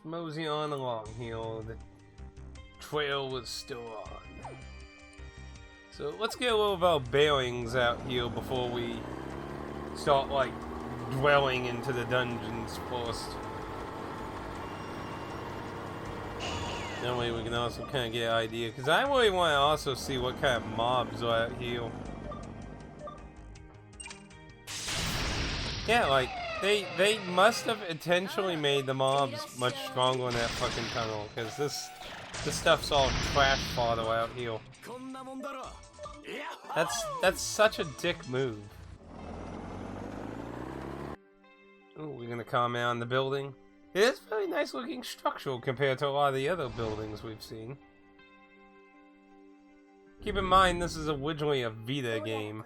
mosey on along here. The trail was still on. So let's get a little of our bearings out here before we start, like, dwelling into the dungeons first. That way we can also kind of get an idea, because I really want to also see what kind of mobs are out here. Yeah, like, they must have intentionally made the mobs much stronger in that fucking tunnel, because this stuff's all trash fodder out here. That's such a dick move. Ooh, we're gonna comment on the building. It is a very nice looking structural compared to a lot of the other buildings we've seen. Keep in mind this is originally a Vita game.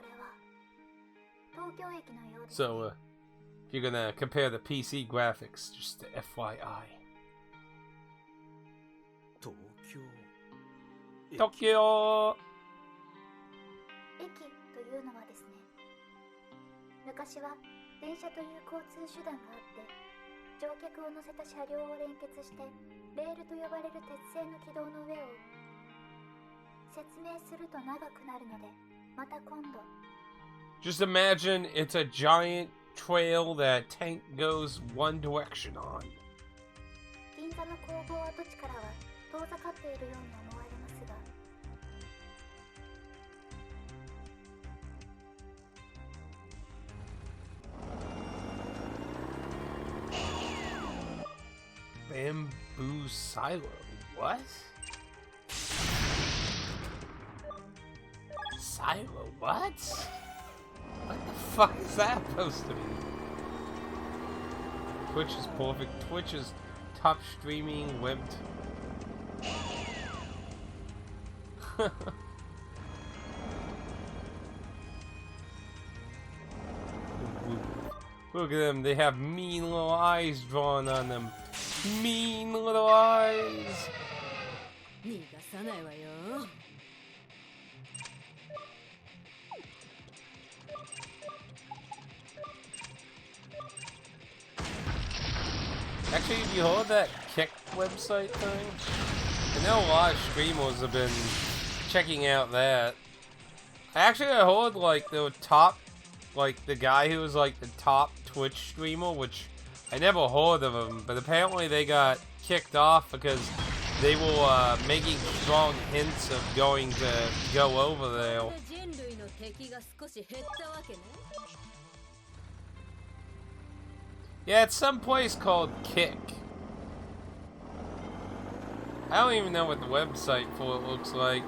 So if you're gonna compare the PC graphics, just FYI. Tokyo! 駅というのはですね、昔は電車という交通手段があって乗客を乗せた車両を連結してレールと呼ばれる鉄製の軌道の上を説明すると長くなるのでまた今度 Just imagine it's a giant trail that a tank goes one direction on. 銀座の工房跡地からは遠ざかっているように思われますが Bamboo silo. What? Silo? What? What the fuck is that supposed to be? Twitch is perfect. Twitch is top streaming webbed. Look at them. They have mean little eyes drawn on them. Mean little eyes. Actually, have you heard that Kick website thing? I know a lot of streamers have been checking out that. Actually, I heard like the top, like the guy who was like the top Twitch streamer, which I never heard of him, but apparently they got kicked off because they were making strong hints of going to go over there. Yeah, it's some place called Kick. I don't even know what the website for it looks like.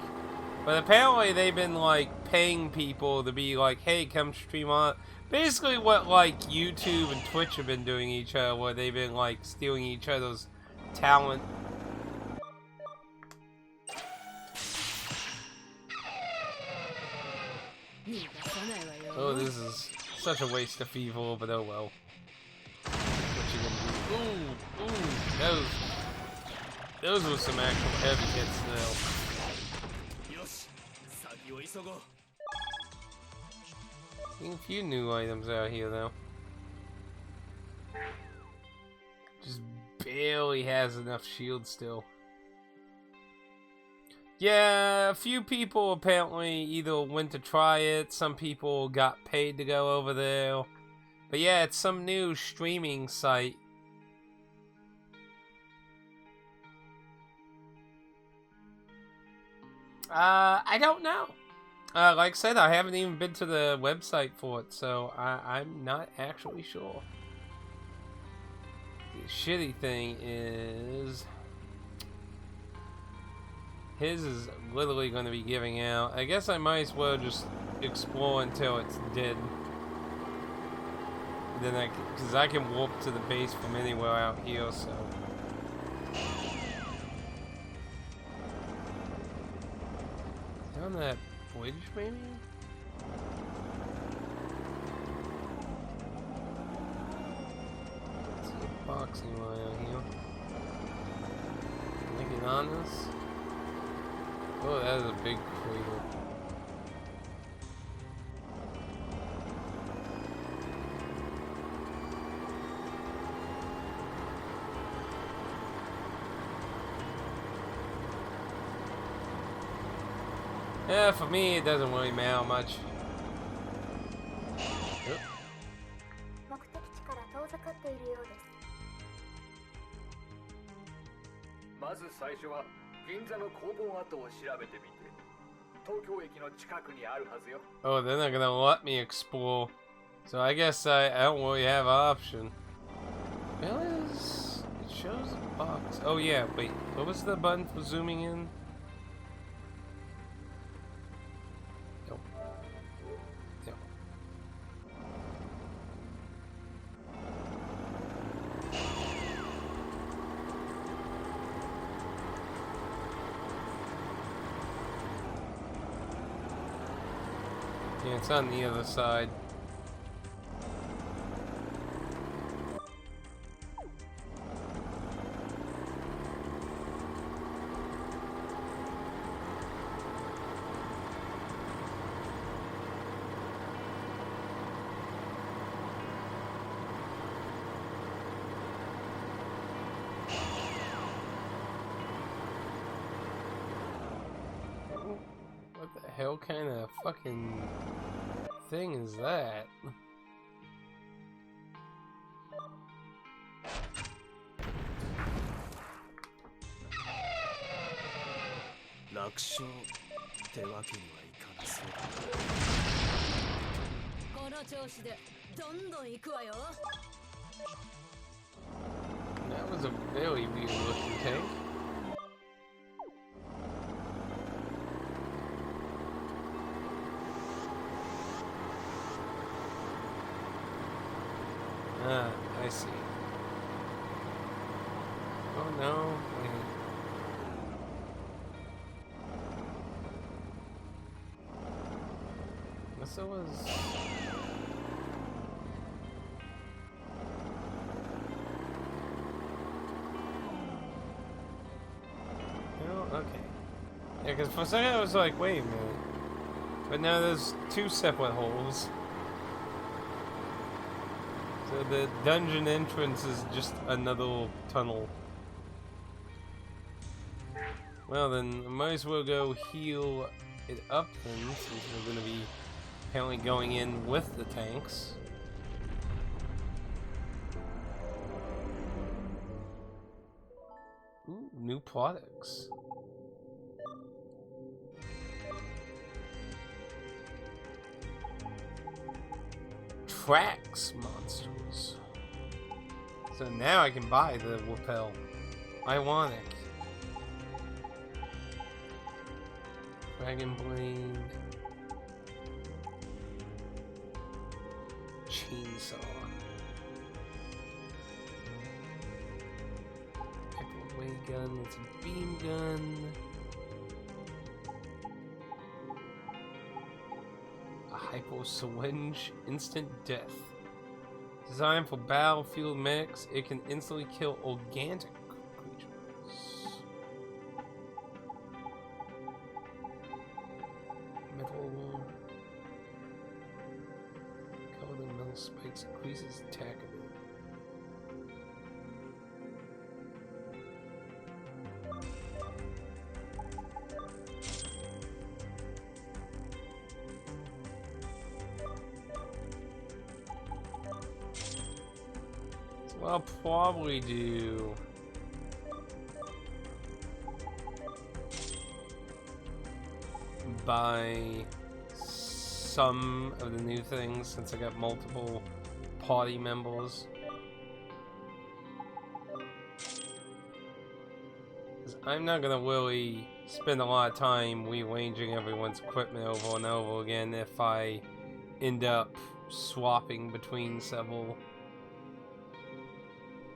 But apparently they've been like paying people to be like, hey, come stream on. Basically what like YouTube and Twitch have been doing each other, where they've been like stealing each other's talent. Oh, this is such a waste of fever, but oh well. What you gonna do? Ooh, those were some actual heavy hits though. A few new items out here though. Just barely has enough shield still. Yeah, a few people apparently either went to try it, some people got paid to go over there. But yeah, it's some new streaming site. I don't know. Like I said, I haven't even been to the website for it, so I'm not actually sure. The shitty thing is, his is literally going to be giving out. I guess I might as well just explore until it's dead. Then because I can warp to the base from anywhere out here, so. Down that bridge, maybe? Let's see a boxing line out here. Can I get on this? Oh, that is a big crater. Yeah, for me, it doesn't really matter much. 目的地から遠ざかっているようです。まず最初は銀座の工房跡を調べてみて、東京駅の近くにあるはずよ。Oh, they're not gonna let me explore. So I guess I don't really have an option. It shows a box. Oh yeah, wait. What was the button for zooming in? Nope. Nope. Yeah, it's on the other side. What the hell kind of fucking thing is that? That was a very weird looking tank. Ah, I see. Oh no, wait. This was... Oh, okay. Yeah, because for a second I was like, wait a minute. But now there's two separate holes. So the dungeon entrance is just another tunnel. Well then, I might as well go heal it up then, since we're gonna be apparently going in with the tanks. Ooh, new products. Tracks monsters. So now I can buy the Whippel. Ironic. Dragon Blade. Chainsaw. Ray gun, it's a beam gun. A hypo syringe, instant death. Designed for battlefield mechs, it can instantly kill organic creatures. Metal. Covered in metal spikes, increases attack. I'll probably do buy some of the new things since I got multiple party members. 'Cause I'm not gonna really spend a lot of time rearranging everyone's equipment over and over again if I end up swapping between several.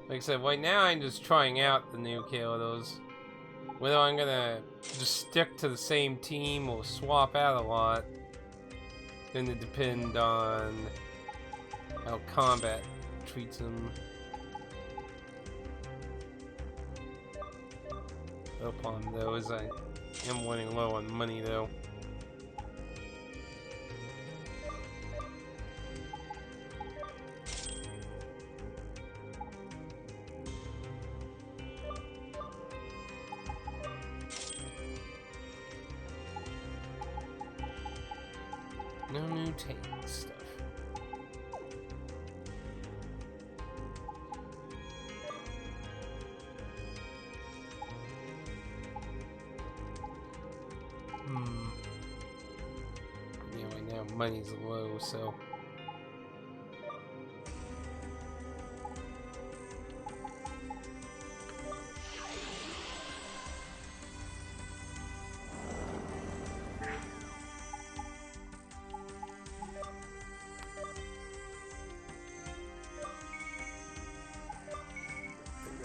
Like I said, right now I'm just trying out the new characters. Whether I'm gonna just stick to the same team or swap out a lot, it's gonna depend on how combat treats them. Upon those, I am running low on money though. No new tank stuff. Yeah, right now money's low, so.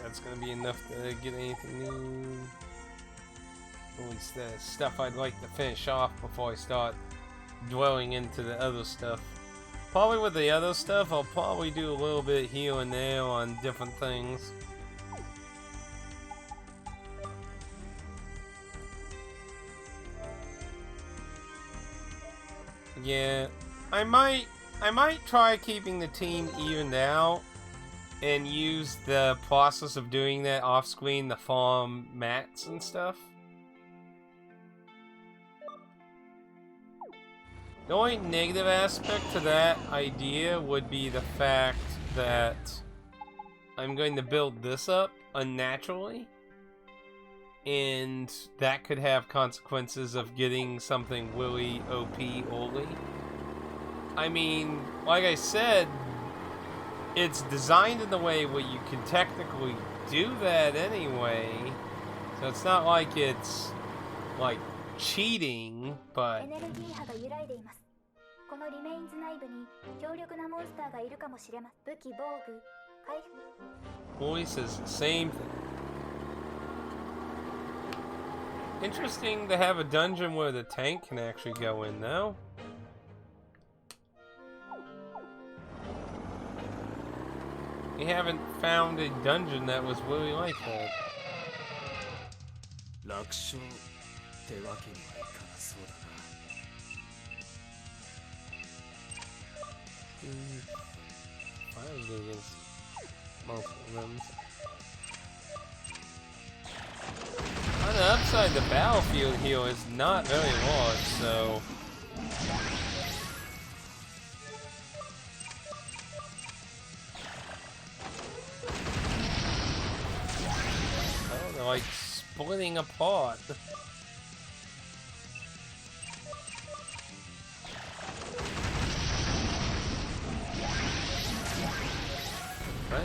That's gonna be enough to get anything new. At least the stuff I'd like to finish off before I start dwelling into the other stuff. Probably with the other stuff, I'll probably do a little bit here and there on different things. Yeah, I might try keeping the team evened out and use the process of doing that off screen to farm mats and stuff. The only negative aspect to that idea would be the fact that I'm going to build this up unnaturally, and that could have consequences of getting something really OP early. I mean, like I said, it's designed in a way where you can technically do that anyway, so it's not like it's like cheating, but voice is the same thing. Interesting to have a dungeon where the tank can actually go in though. We haven't found a dungeon that was really like that. Fighting against multiple of them. On the upside, the battlefield here is not very large, so. Oh, they're like splitting apart. Right?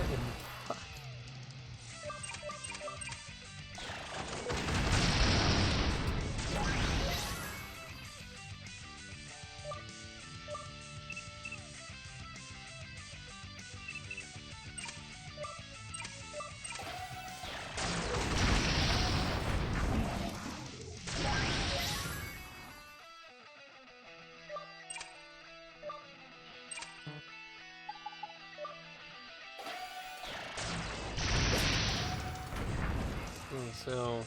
So,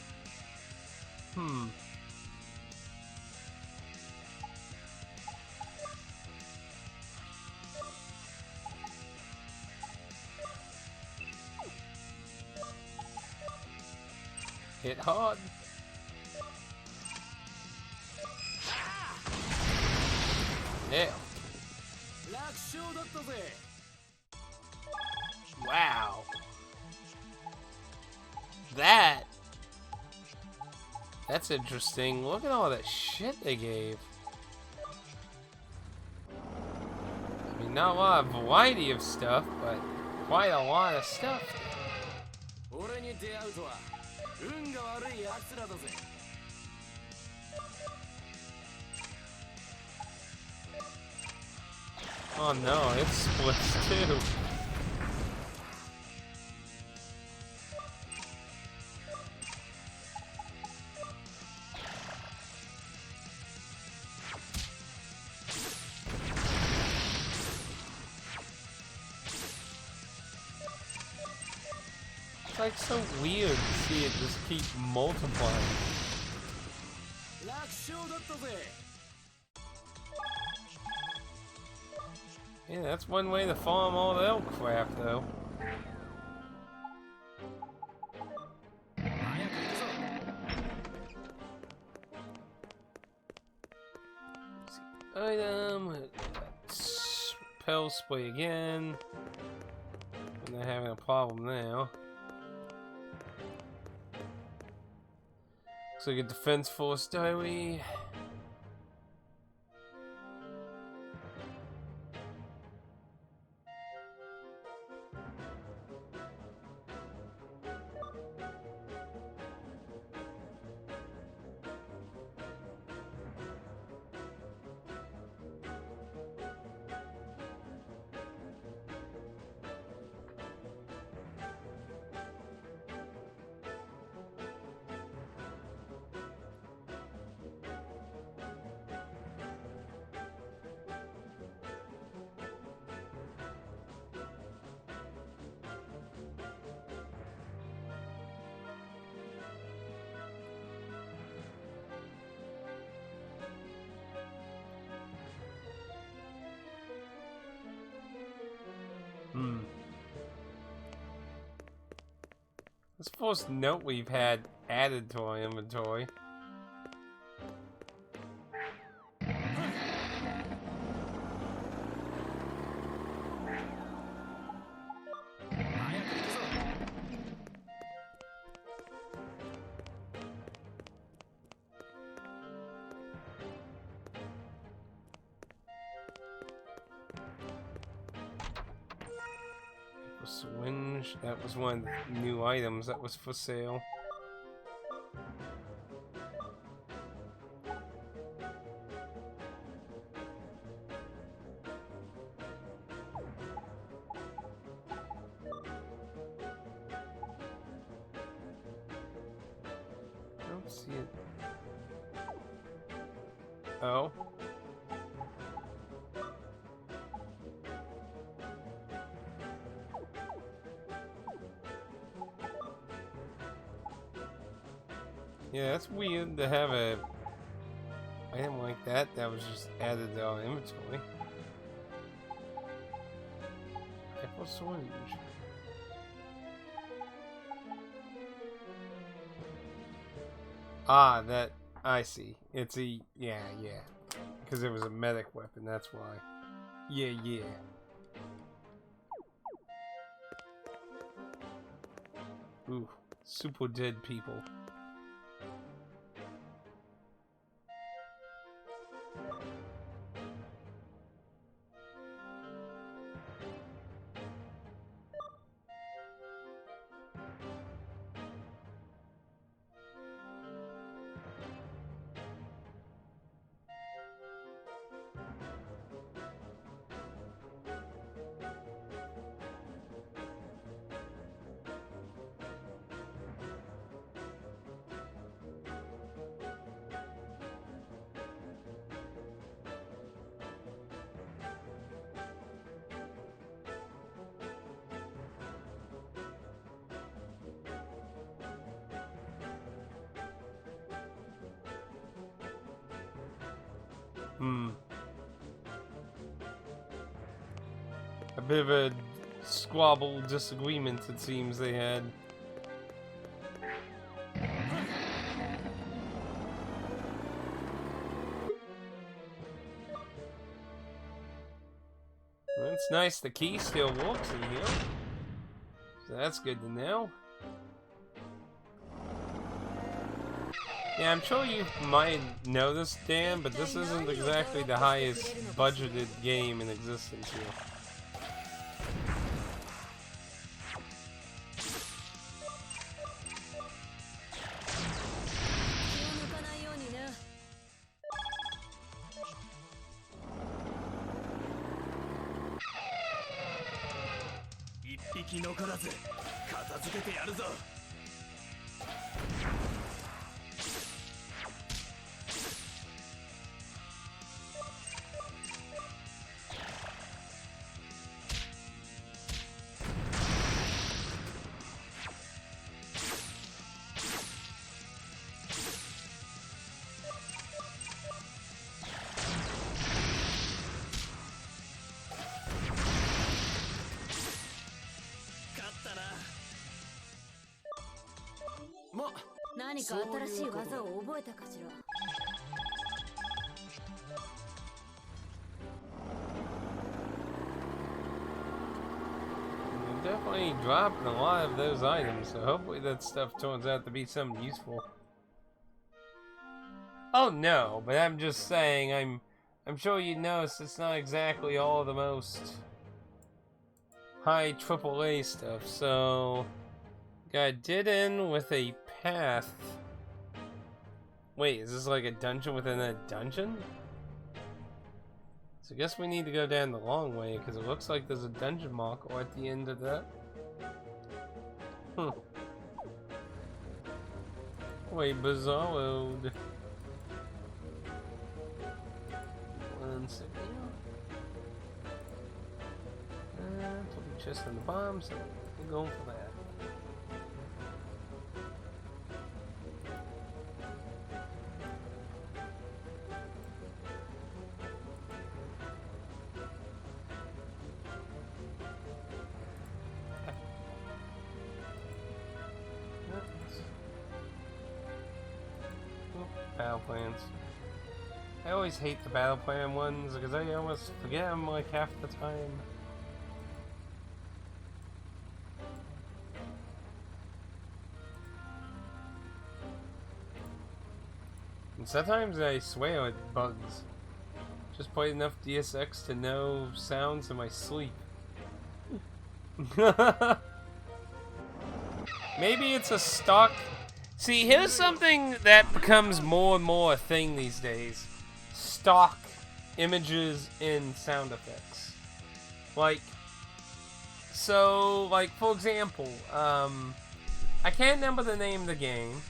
hit hard. Yeah. Wow. That's interesting. Look at all that shit they gave. I mean, not a lot of variety of stuff, but quite a lot of stuff. Oh no, it splits too. It's like so weird to see it just keep multiplying. Yeah, that's one way to farm all the elk crap, though. item. Pill spray again. And they're having a problem now. Looks like a defense force diary. This first note we've had added to our inventory. Swinge, that was one of the new items that was for sale. I don't see it. Oh. Yeah, that's weird to have a item like that that was just added to our inventory. Apple syringe. Ah, that I see. It's a yeah. Because it was a medic weapon, that's why. Yeah. Ooh, super dead people. A bit of a squabble disagreement, it seems they had. Well, it's nice the key still works in here. So that's good to know. Yeah, I'm sure you might know this, Dan, but this isn't exactly the highest budgeted game in existence here. definitely dropping a lot of those items, so hopefully that stuff turns out to be something useful. Oh no, but I'm just saying, I'm sure you noticed it's not exactly all the most high AAA stuff, so got did in with a path. Wait, is this like a dungeon within a dungeon? So I guess we need to go down the long way, because it looks like there's a dungeon marker at the end of that. Wait, bizarroed. One second. Put the chest in the bomb, so we're going for that. Battle plans. I always hate the battle plan ones because I almost forget them like half the time. And sometimes I swear it bugs. Just played enough DSX to know sounds in my sleep. Maybe it's a stock. See, here's something that becomes more and more a thing these days. Stock images in sound effects. Like, so, like, for example, I can't remember the name of the game.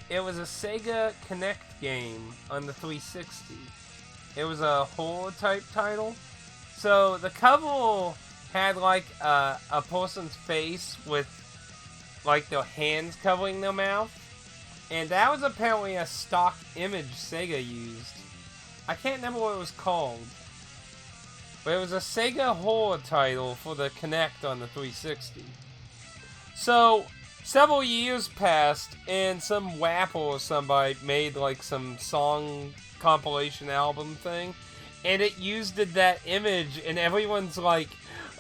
It was a Sega Connect game on the 360. It was a horror type title. So, the cover had, like, a person's face with like their hands covering their mouth, and that was apparently a stock image Sega used. I can't remember what it was called, but it was a Sega horror title for the Kinect on the 360. So several years passed, and some wapper or somebody made like some song compilation album thing, and it used that image, and everyone's like,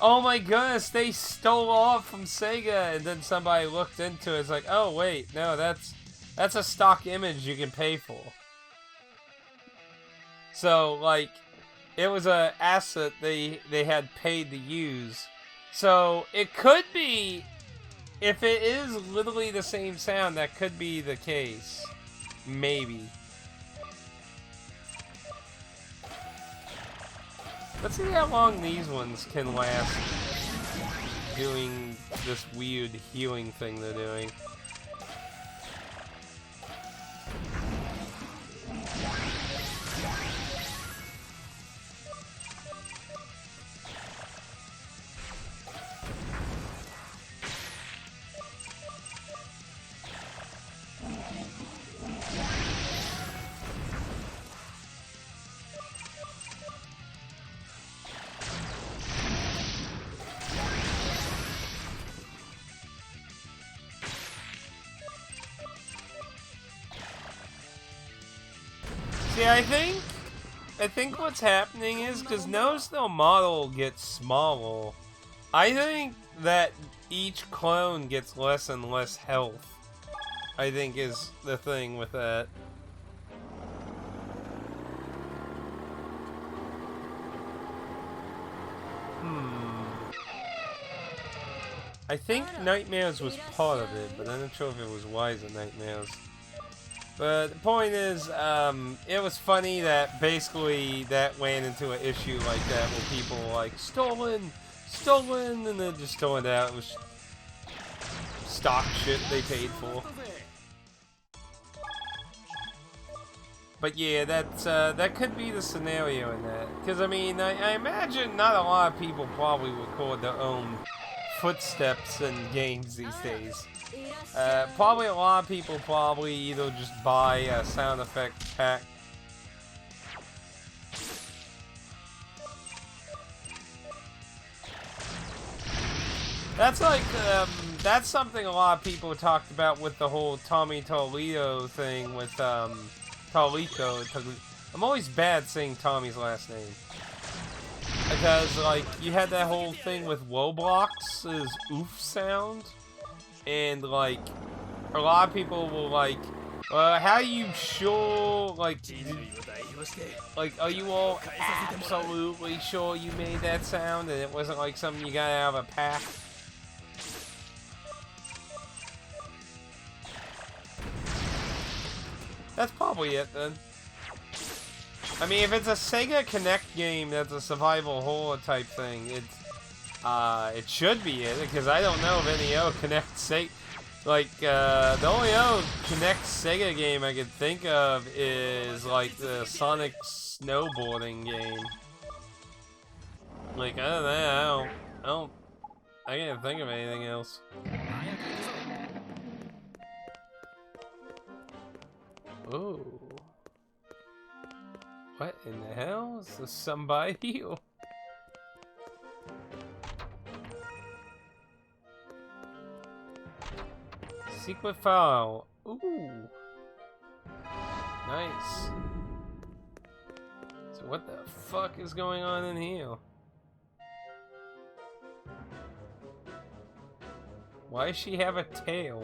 oh my goodness, they stole off from Sega, and then somebody looked into it, it's like, oh wait, no, that's a stock image you can pay for. So, like, it was a asset they had paid to use. So, it could be, if it is literally the same sound, that could be the case. Maybe. Let's see how long these ones can last doing this weird healing thing they're doing. See, I think what's happening is, because notice the model gets smaller, I think that each clone gets less and less health, I think is the thing with that. I think Nightmares was part of it, but I'm not sure if it was Wise in Nightmares. But the point is, it was funny that basically that ran into an issue like that where people were like, stolen, and then just turned out it was stock shit they paid for. But yeah, that could be the scenario in that. Because, I mean, I imagine not a lot of people probably record their own footsteps in games these days. Probably a lot of people probably either just buy a sound effect pack. That's like, that's something a lot of people talked about with the whole Tommy Toledo thing with, Talico. I'm always bad saying Tommy's last name. Because, like, you had that whole thing with Roblox's oof sound, and, like, a lot of people were like, how are you sure, like, are you all absolutely sure you made that sound, and it wasn't, like, something you got out of a pack? That's probably it, then. I mean, if it's a Sega Connect game that's a survival horror type thing, it should be it, because I don't know of any Connect Sega. Like, the only Connect Sega game I could think of is, like, the Sonic snowboarding game. Like, other than that, I can't think of anything else. Ooh. What in the hell? Is this somebody? Secret file. Ooh. Nice. So what the fuck is going on in here? Why does she have a tail?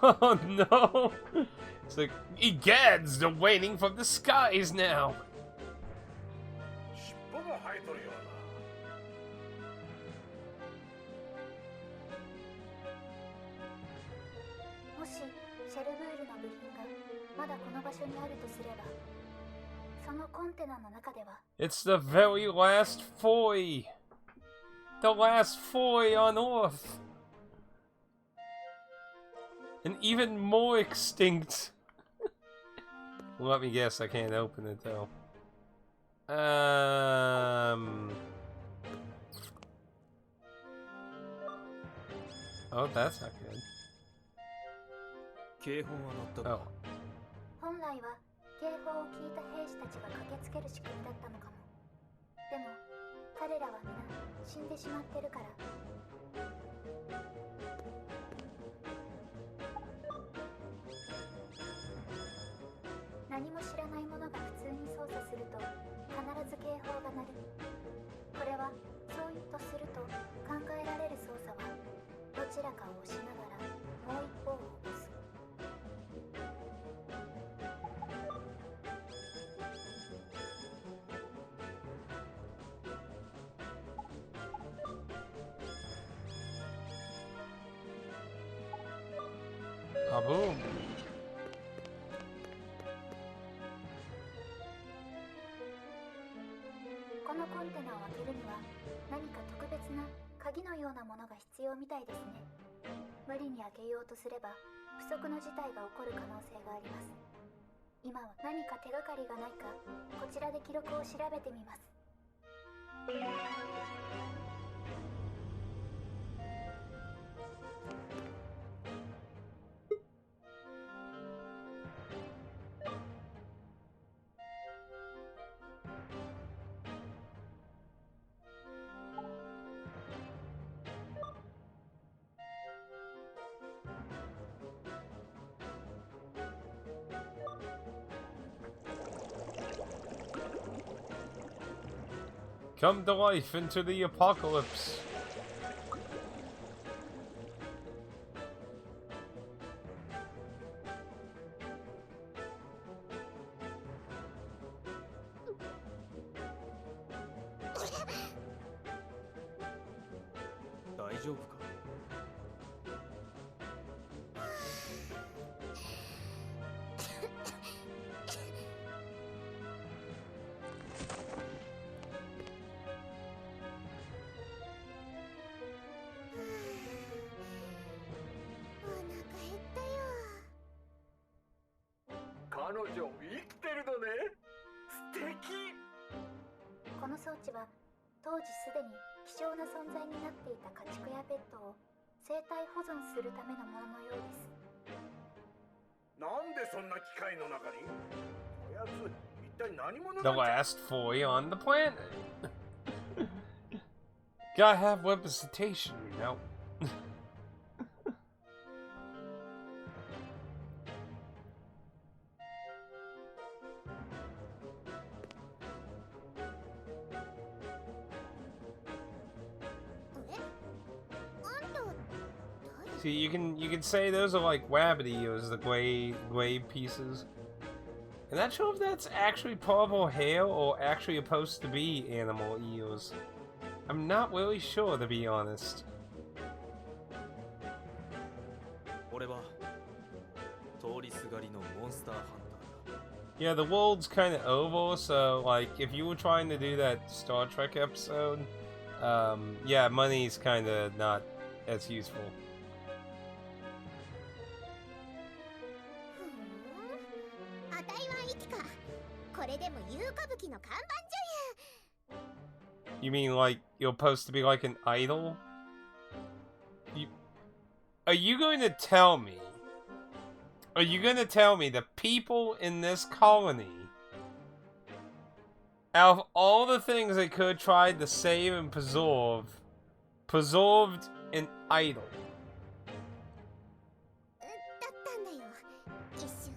Oh no! It's like, egads, they're waiting from the skies now! It's the very last foy! The last foy on Earth! And even more extinct! Let me guess, I can't open it though. Oh, that's not good. Oh. 本来は警報を聞いた兵士たちが駆けつける仕組みだったのかも。でも彼らは皆死んでしまってるから。何も知らない者が普通に操作すると必ず警報が鳴る。これはそうとすると考えられる操作はどちらかを押しながらもう一方を押す。Kaboom! このコンテナを開けるには何か特別な鍵のようなものが必要みたいですね。無理に開けようとすれば不測の事態が起こる可能性があります。今は何か手がかりがないかこちらで記録を調べてみます。Come to life into the apocalypse.この装置は当時すでに希少な存在になっていた家畜やペットを生体保存するためのもののようです。なんでそんな機械の中に？こやつ一体何者なん The じゃ？ last boy on the planet. Gotta have representation, you know. See, you can say those are like rabbit eels, the gray pieces. I'm not sure if that's actually purple hair or actually supposed to be animal eels. I'm not really sure, to be honest. Yeah, the world's kind of oval, so like if you were trying to do that Star Trek episode, yeah, money's kind of not as useful. あたいはいきか。これでも有歌舞伎の看板女優。 You mean like you're supposed to be like an idol? Are you going to tell me? Are you going to tell me the people in this colony, out of all the things they could have tried to save and preserved an idol? だったんだよ。一瞬。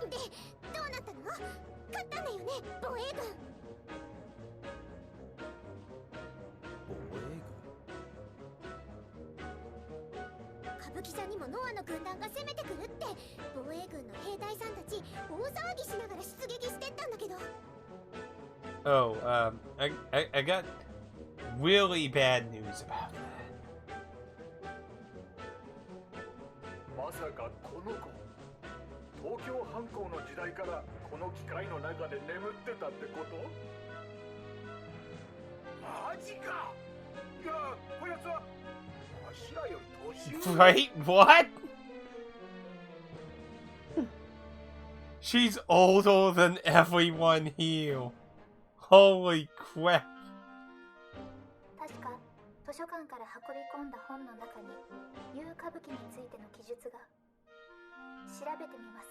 で、どうなったの？勝ったんだよね、防衛軍。歌舞伎座にもノアの軍団が攻めてくるって防衛軍の兵隊さんたち大騒ぎしながら出撃してったんだけど。 Oh, I got really bad news about that. まさかこの子、東京藩校の時代からこの機械の中で眠ってたってこと？マジか。いや、こやつはわしらより年上。 Right? What? She's older than everyone here. Holy crap. 確か図書館から運び込んだ本の中に有歌舞伎についての記述が。調べてみます。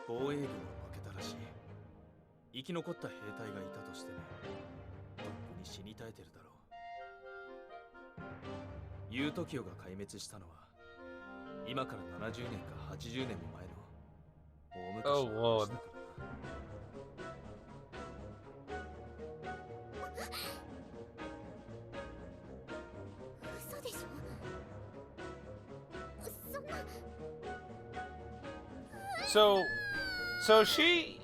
防衛軍は負けたらしい。生き残った兵隊がいたとしてもとっくに死に絶えてるだろう。ユートキオが壊滅したのは今から70年か80年も前の大昔の話だからな。嘘でしょ。そんな。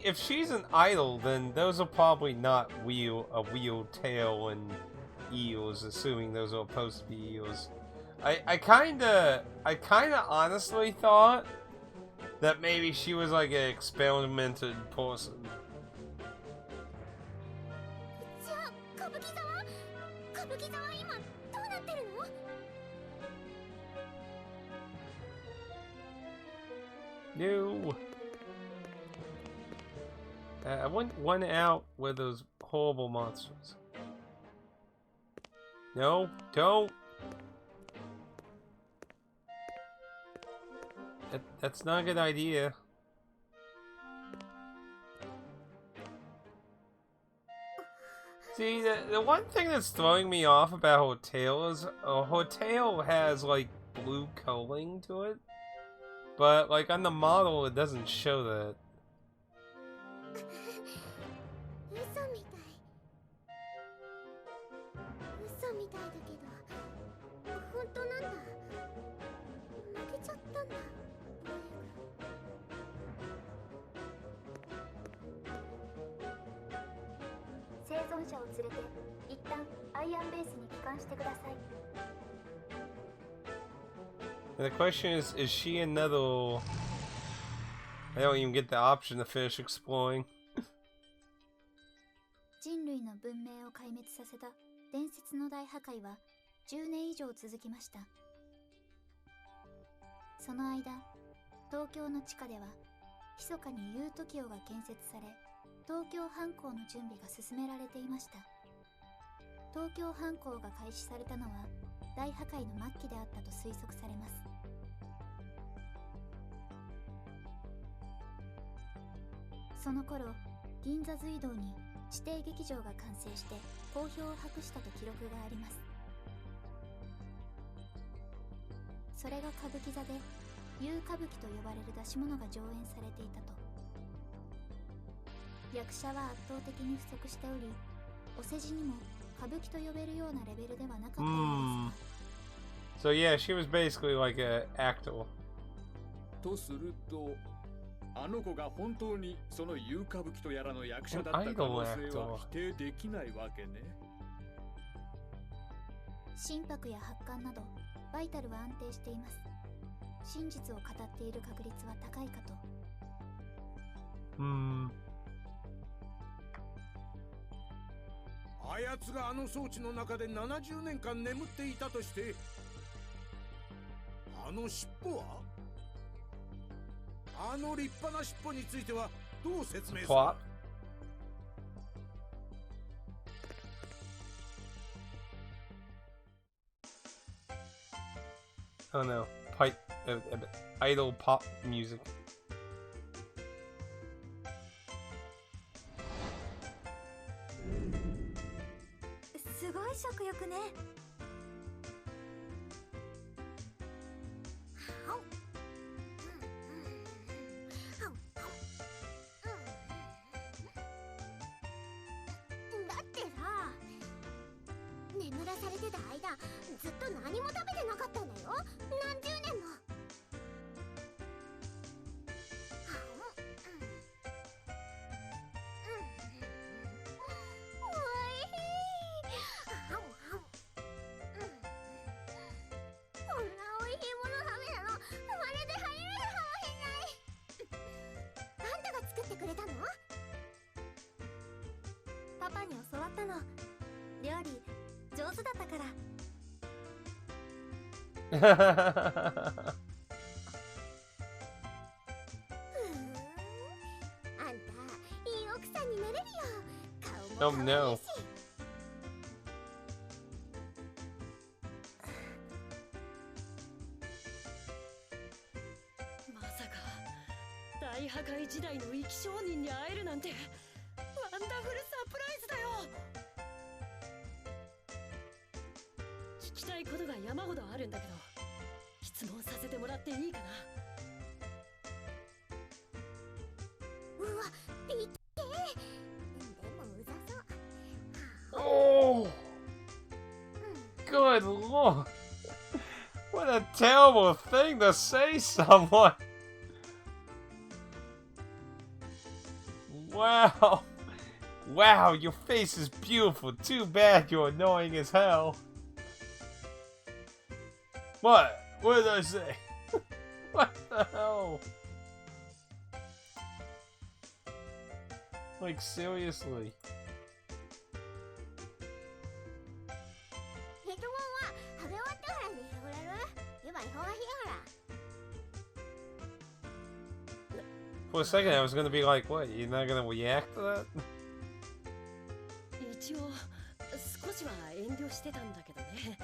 If she's an idol, then those are probably not a wheel tail and eels, assuming those are supposed to be eels. I kinda honestly thought that maybe she was like an experimented person. じゃあ歌舞伎座は？歌舞伎座は今どうなってるの？ No. I want one out with those horrible monsters. No, don't. That's not a good idea. See, the one thing that's throwing me off about her tail is her tail has like blue coloring to it, but like on the model it doesn't show that. 嘘みたい。嘘みたいだけど本当なんだ。負けちゃったんだ。生存者を連れて一旦アイアンベースに帰還してください。 And the question is she another... I don't even get the option to finish exploring. 人類の文明を壊滅させた伝説の大破壊は10年以上続きました。その間、東京の地下では密かにユートキオが建設され、東京藩校の準備が進められていました。東京藩校が開始されたのは大破壊の末期であったと推測されます。その頃、銀座隧道に指定劇場が完成して好評を博したと記録があります。それが歌舞伎座で遊歌舞伎と呼ばれる出し物が上演されていたと。役者は圧倒的に不足しており、お世辞にも歌舞伎と呼べるようなレベルではなかったようですが。So yeah, she was basically like an actor. とすると、あの子が本当にその遊歌舞伎とやらの役者だった可能性は否定できないわけね。心拍や発汗などバイタルは安定しています。真実を語っている確率は高いかと。あやつがあの装置の中で70年間眠っていたとして、あの尻尾は？あの立派な尻尾についてはどう説明する？ Plot? Oh no, pipe, idle pop music. すごい食欲ね。だってさ、眠らされてた間ずっと何も食べてなかったんだよ。何十年も。パパに教わったの。料理上手だったから。あんたいい奥さんになれるよ。顔も可愛いし。Oh no. まさか大破壊時代の生き証人に会えるなんてワンダフルサプライズだよ。聞きたいことが山ほどあるんだけど、質問させてもらっていいかな。うわ、びっけー。でもうざそう。Oh, good lord. What a terrible thing to say, someone. Wow. Wow, your face is beautiful. Too bad you're annoying as hell. What? What did I say? What the hell? Like, seriously. ヘッドホンは食べ終わってからにしてくれる？今忙しいから。 For a second, I was gonna be like, what? You're not gonna react to that? 一応少しは遠慮してたんだけどね。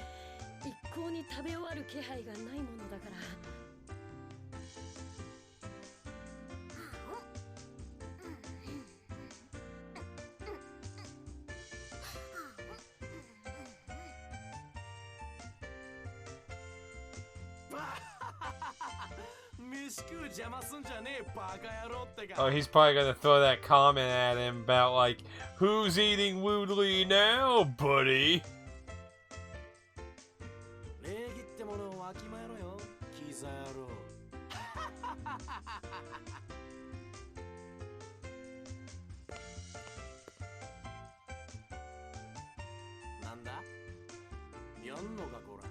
一向に食べ終わる気配がないものだから。Oh, he's probably gonna throw that comment at him about, like, who's eating Woodley now, buddy? 礼儀ってものをわきまえろよ、キザ野郎。なんだ？やんのかこら。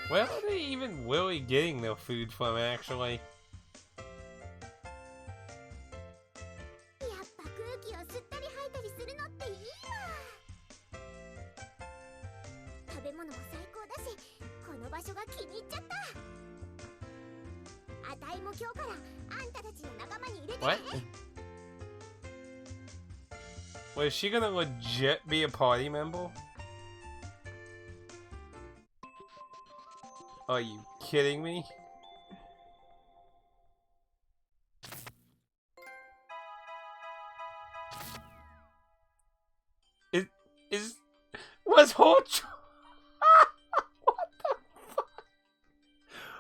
Where are they even really getting their food from, actually? やっぱ空気を吸ったり吐いたりするのっていいわ。合も今日からあんたたちの仲間に入れて What? ね。 Wait, is she gonna legit be a party member? Are you kidding me? Was whole what the fuck?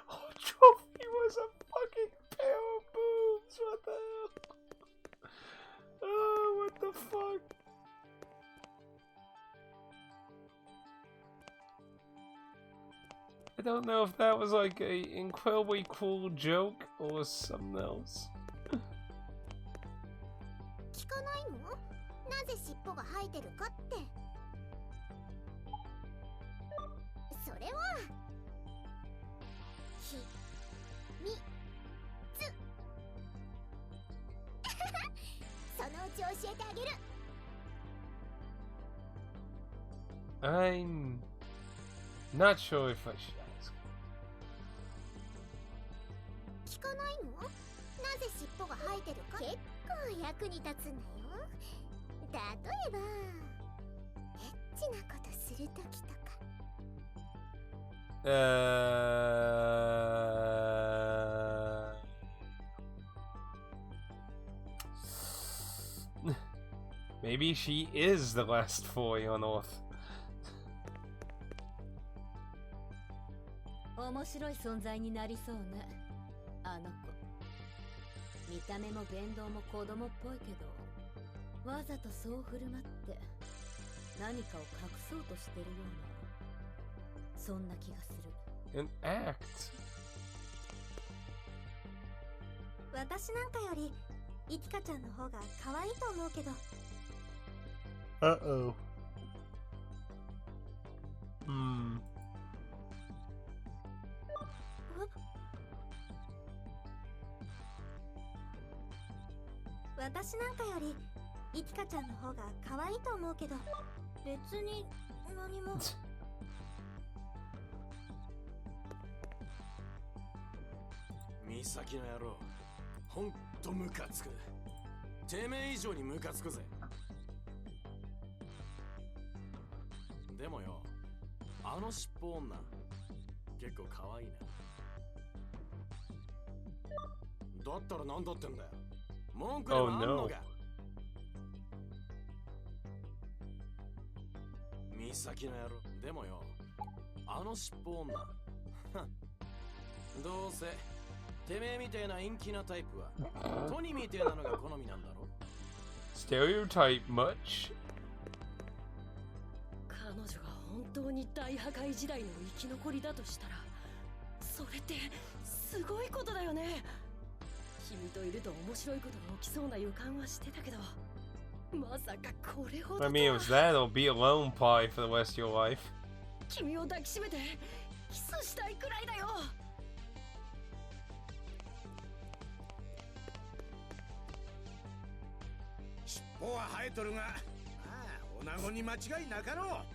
Whole trophy was a fucking pair of boobs. What the hell? Oh, what the fuck? I don't know if that was like a incredibly cool joke or something else. 聞かないの？なぜ尻尾が生えてるかって。それはひみつ。そのうち教えてあげる。 I'm not sure if I should ask. 聞かないの？なぜ尻尾が生えてるか。結構役に立つんだよ。例えばエッチなことするときとか。Maybe she is the last boy on Earth. 面白い存在になりそうね、あの子。見た目も言動も子供っぽいけど、わざとそう振る舞って何かを隠そうとしてるような、そんな気がする。 An act. 私なんかよりイティカちゃんの方が可愛いと思うけど。 Uh-oh. Hmm. 私なんかよりイティカちゃんの方が可愛いと思うけど、別に何も。美咲の野郎、ほんとムカつく。てめえ以上にムカつくぜ。でもよ、あの尻尾女結構可愛いな。だったら何だってんだよ。文句でもあんのか。美咲の野郎。でもよ、あの尻尾女どうせてめえみてえな陰気なタイプはトニみてえなのが好みなんだろ。 Stereotype much? 彼女が本当に大破壊時代の生き残りだとしたら、それってすごいことだよね。君といると面白いことが起きそうな予感はしてたけど、まさかこれほどとは。 I mean, it was that or be alone pie for the rest of your life. 君を抱きしめてキスしたいくらいだよ。尻尾は生えとるが、ああ、女子に間違いなかろう。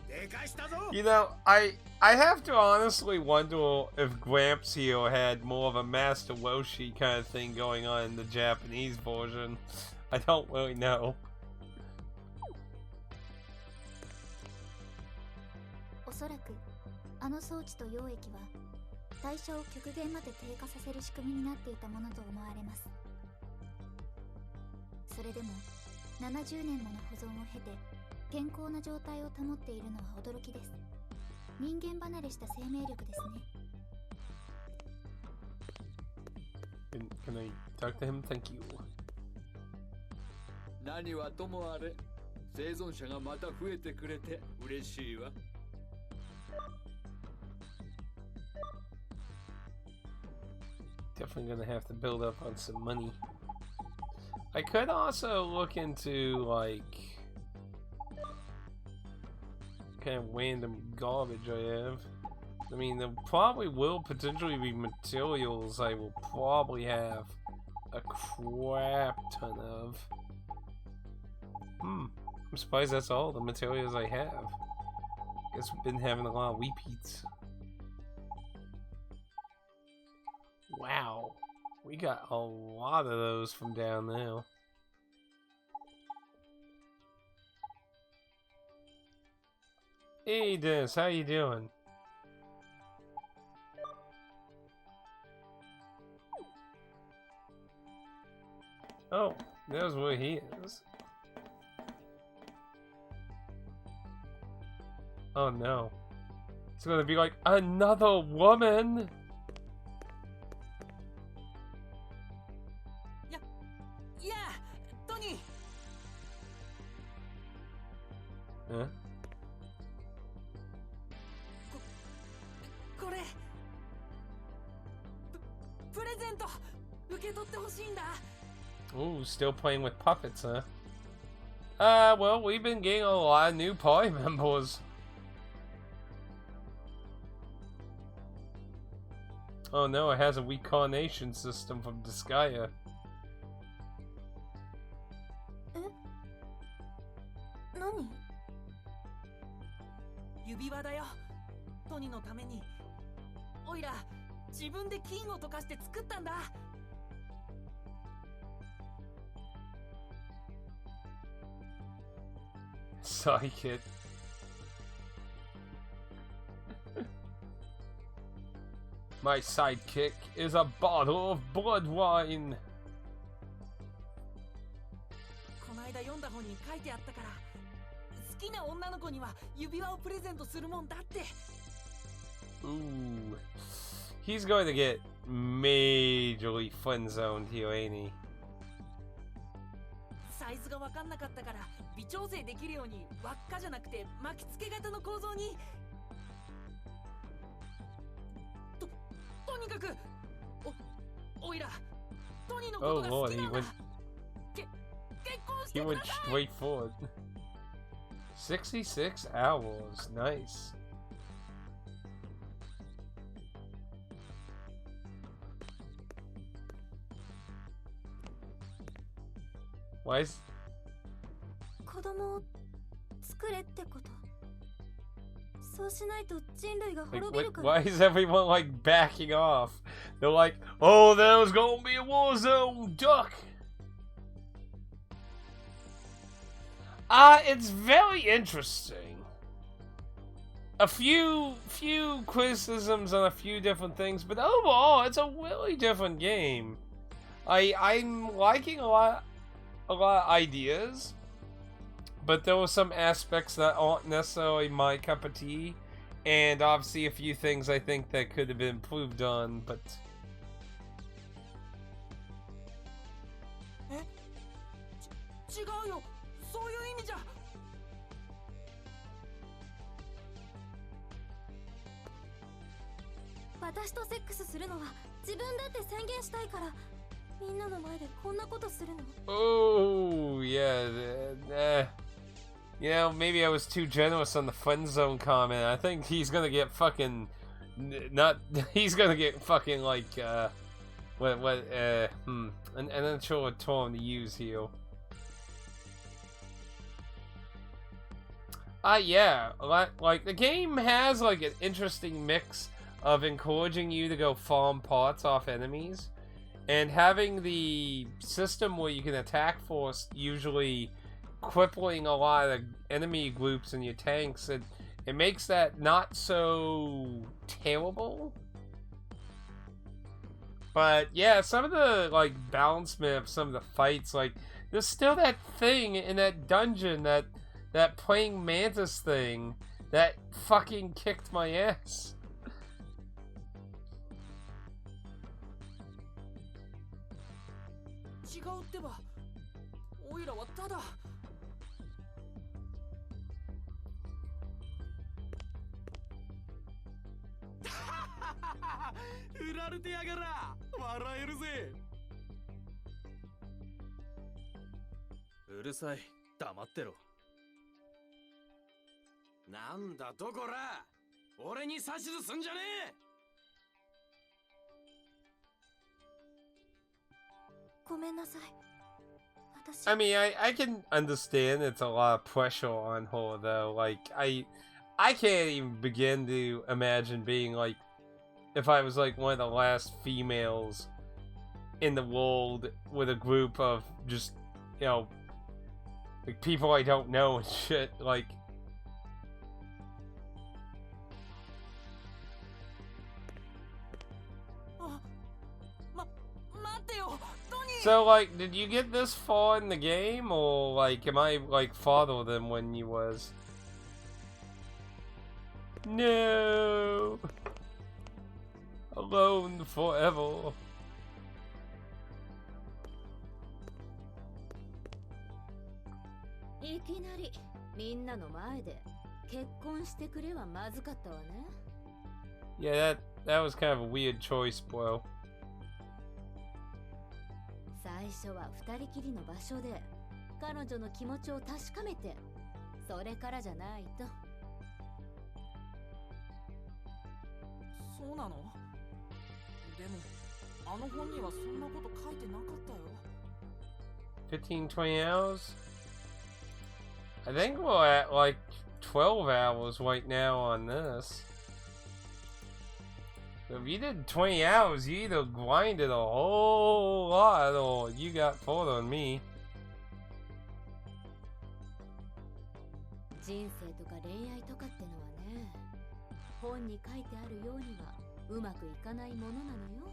でかしたぞ。 You know, I have to honestly wonder if Gramps here had more of a Master Roshi kind of thing going on in the Japanese version. I don't really know. おそらくあの装置と溶液は代謝を極限まで低下させる仕組みになっていたものと思われます。それでも70年もの保存を経て健康な状態を保っているのは驚きです。人間離れした生命力ですね。 Can I talk to him? Thank you. 何はともあれ、生存者がまた増えてくれて嬉しいわ。Definitely gonna have to build up on some money. I could also look into like kind of random garbage I have. I mean, there probably will potentially be materials I will probably have a crap ton of. I'm surprised that's all the materials I have. Guess we've been having a lot of repeats. Wow. We got a lot of those from down there. Hey Dennis, how you doing? Oh, there's where he is. Oh no. It's gonna be like another woman! Yeah, Tony. Huh? これプレゼント受け取ってほしいんだ。 Ooh, still playing with puppets, huh? Well, we've been getting a lot of new party members. Oh no, it has a reincarnation system from Disgaea. 何？指輪だよ。トニのために。おいら自分で金を溶かして作ったんだ。 Psychic. My sidekick is a bottle of blood wine. この間読んだ本に書いてあったから、好きな女の子には指輪をプレゼントするもんだって。 Ooh. He's going to get majorly friend-zoned here, ain't he? サイズが分かんなかったから微調整できるように輪っかじゃなくて巻きつけ型の構造に。とにかくおいらトニのこと Oh が好 lord, き he なんだ。 went 結婚して he く went ださい。 straight forward. 66 hours, nice. Why is 子供を作れってこと？そうしないと人類が like 滅びる what, から。 why is everyone like backing off? They're like, oh, there's gonna be a war zone, duck. It's very interesting. A few criticisms on a few different things, but overall, it's a really different game. I'm liking a lot of ideas, but there were some aspects that aren't necessarily my cup of tea, and obviously a few things I think that could have been improved on, but 違うよ、そういう意味じゃ。私とセックスするのは自分だって宣言したいから、みんなの前でこんなことするの？ oh yeah, you know, maybe I was too generous on the friend zone comment. I think he's gonna get fucking not. He's gonna get fucking like I'm not sure what term to use here. Yeah, like the game has like an interesting mix of encouraging you to go farm parts off enemies, and having the system where you can attack force usually crippling a lot of enemy groups in your tanks. It makes that not so terrible. But yeah, some of the like balancement of some of the fights, like there's still that thing in that dungeon, that praying mantis thing that fucking kicked my ass. 違うってば。おいらはただ。振られてやがら笑えるぜ。うるさい、黙ってろ。なんだとこら、俺に指図すんじゃねえ。ごめんなさい。私。 I mean, I can understand it's a lot of pressure on her though. Like I can't even begin to imagine being like, if I was like one of the last females in the world with a group of just, you know, like people I don't know and shit. Like, so, like, did you get this far in the game, or, like, am I, like, farther than when you was? No! Alone forever.いきなりみんなの前で結婚してくれはまずかったわね。Yeah, that was kind of a weird choice, bro. 最初は二人きりの場所で彼女の気持ちを確かめて、それからじゃないと。そうなの？でもあの本にはそんなこと書いてなかったよ。 15, 20 hours? I think we're at like 12 hours right now on this. So if you did 20 hours, you either grinded a whole lot or you got further than me. 人生とか恋愛とかってのはね、本に書いてあるようにはうまくいかないものなのよ。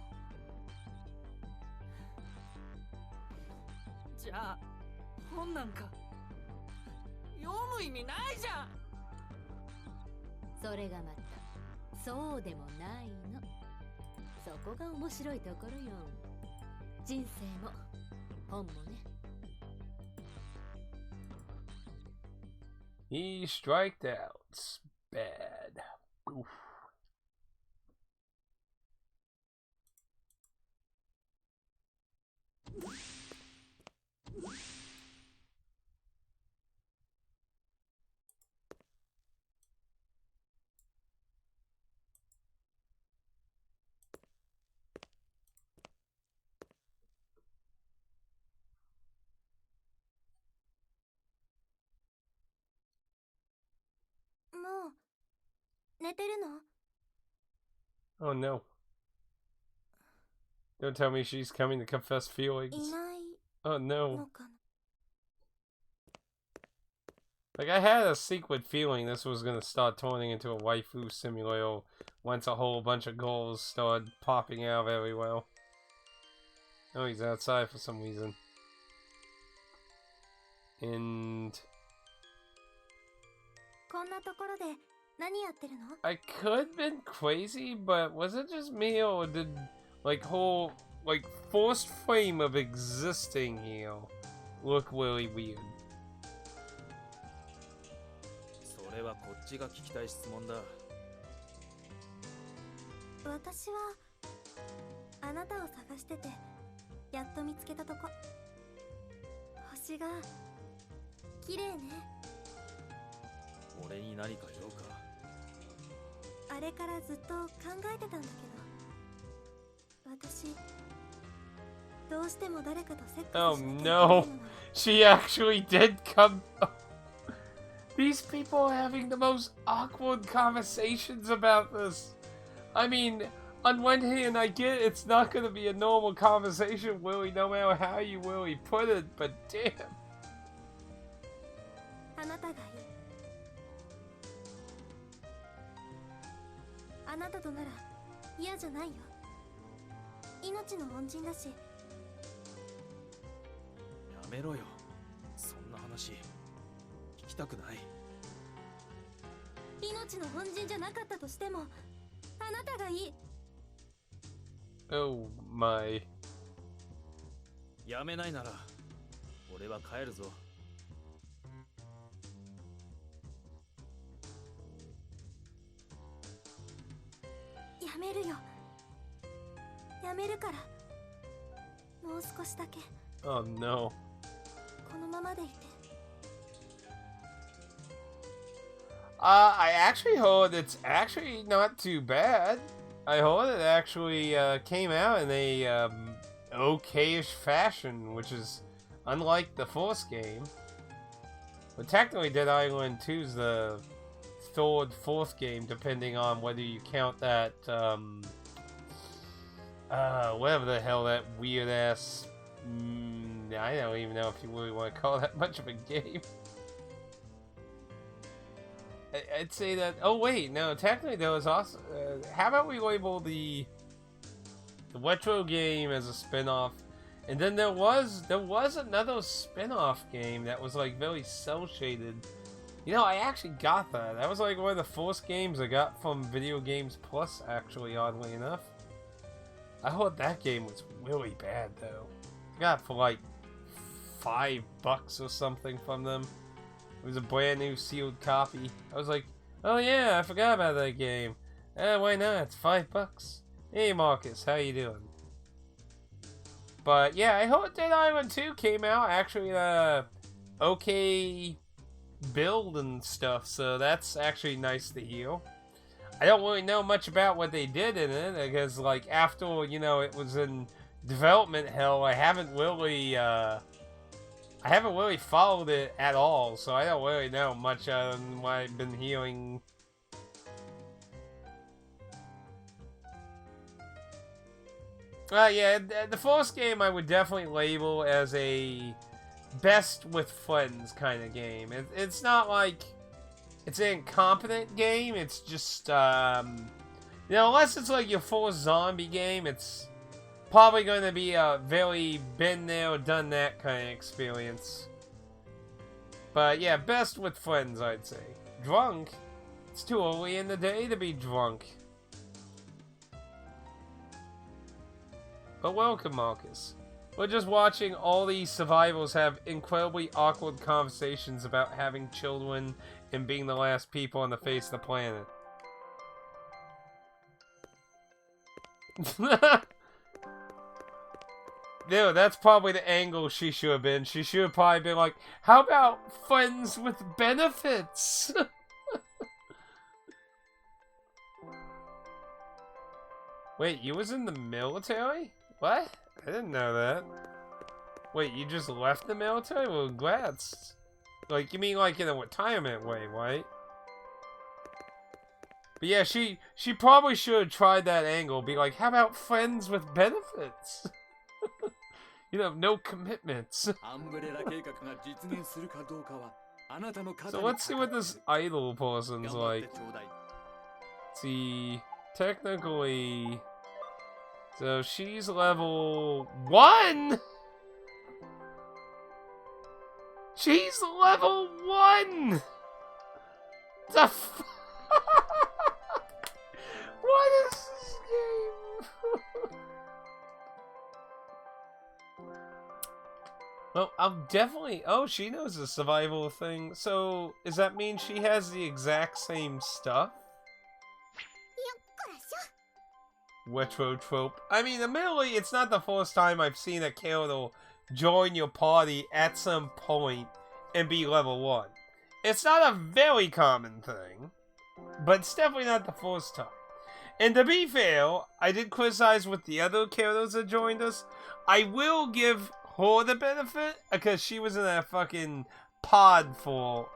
じゃあ本なんか読む意味ないじゃん。それがまたそうでもないの。そこが面白いところよ。人生も本もね。He striked out. Bad. Oof. Oh no. Don't tell me she's coming to confess feelings. Oh no. Like, I had a secret feeling this was gonna start turning into a waifu simulator once a whole bunch of girls started popping out everywhere. Oh, he's outside for some reason. And I could have been crazy, but was it just me, or did, like, whole, like, forced frame of existing here look really weird? それはこっちが聞きたい質問だ。私はあなたを探しててやっと見つけたとこ。星が綺麗ね。俺に何か用か？あれからずっと考えてたんだけど、私どうしても誰かとセックスしなきゃいけない Oh の no! She actually did come. These people are having the most awkward conversations about this. I mean, on one hand, I get it's not going to be a normal conversation, Willie, no matter how you really put it, but damn. あなたがいい。あなたとなら嫌じゃないよ。命の恩人だし。やめろよ。そんな話聞きたくない。命の恩人じゃなかったとしても、あなたがいい。Oh my. やめないなら俺は帰るぞ。やめるよ。やめるから。もう少しだけ。Oh no. このままでいて。I actually heard it's actually not too bad. I heard it actually came out in a okayish fashion, which is unlike the first game. But technically, Dead Island 2 is the third, fourth game, depending on whether you count that whatever the hell that weird ass. I don't even know if you really want to call that much of a game. I'd say that. Oh wait, no. Technically, there was also. How about we label the retro game as a spin-off, and then there was another spin-off game that was like very cel shaded. You know, I actually got that. That was like one of the first games I got from Video Games Plus. Actually, oddly enough, I heard that game was really bad though. I got it for like $5 or something from them. It was a brand new sealed copy. I was like, oh yeah, I forgot about that game. Why not? It's $5. Hey Marcus, how you doing? But yeah, I heard Dead Island 2 came out actually okay build and stuff, so that's actually nice to hear. I don't really know much about what they did in it, because like after, you know, it was in development hell, I haven't really followed it at all, so I don't really know much on what I've been hearing. Yeah, the first game I would definitely label as a best with friends kind of game. It's not like it's an incompetent game, it's just, you know, unless it's like your full zombie game, it's probably going to be a very been there, done that kind of experience. But yeah, best with friends, I'd say. Drunk? It's too early in the day to be drunk. But welcome, Marcus. We're just watching all these survivors have incredibly awkward conversations about having children and being the last people on the face of the planet. Dude, that's probably the angle she should have been. She should have probably been like, how about friends with benefits? Wait, you was in the military? What? I didn't know that. Wait, you just left the military? Well, congrats. Like, you mean like in a retirement way, right? But yeah, she probably should have tried that angle. Be like, how about friends with benefits? You know, no commitments. So let's see what this idol person's like. Let's see, technically... So she's level 1? She's level 1! The f What is this game? Well, I'll definitely... Oh, she knows the survival thing. So, does that mean she has the exact same stuff? Retro trope. I mean, admittedly, it's not the first time I've seen a character join your party at some point and be level 1. It's not a very common thing, but it's definitely not the first time. And to be fair, I did criticize with the other characters that joined us. I will give her the benefit, because she was in a fucking pod for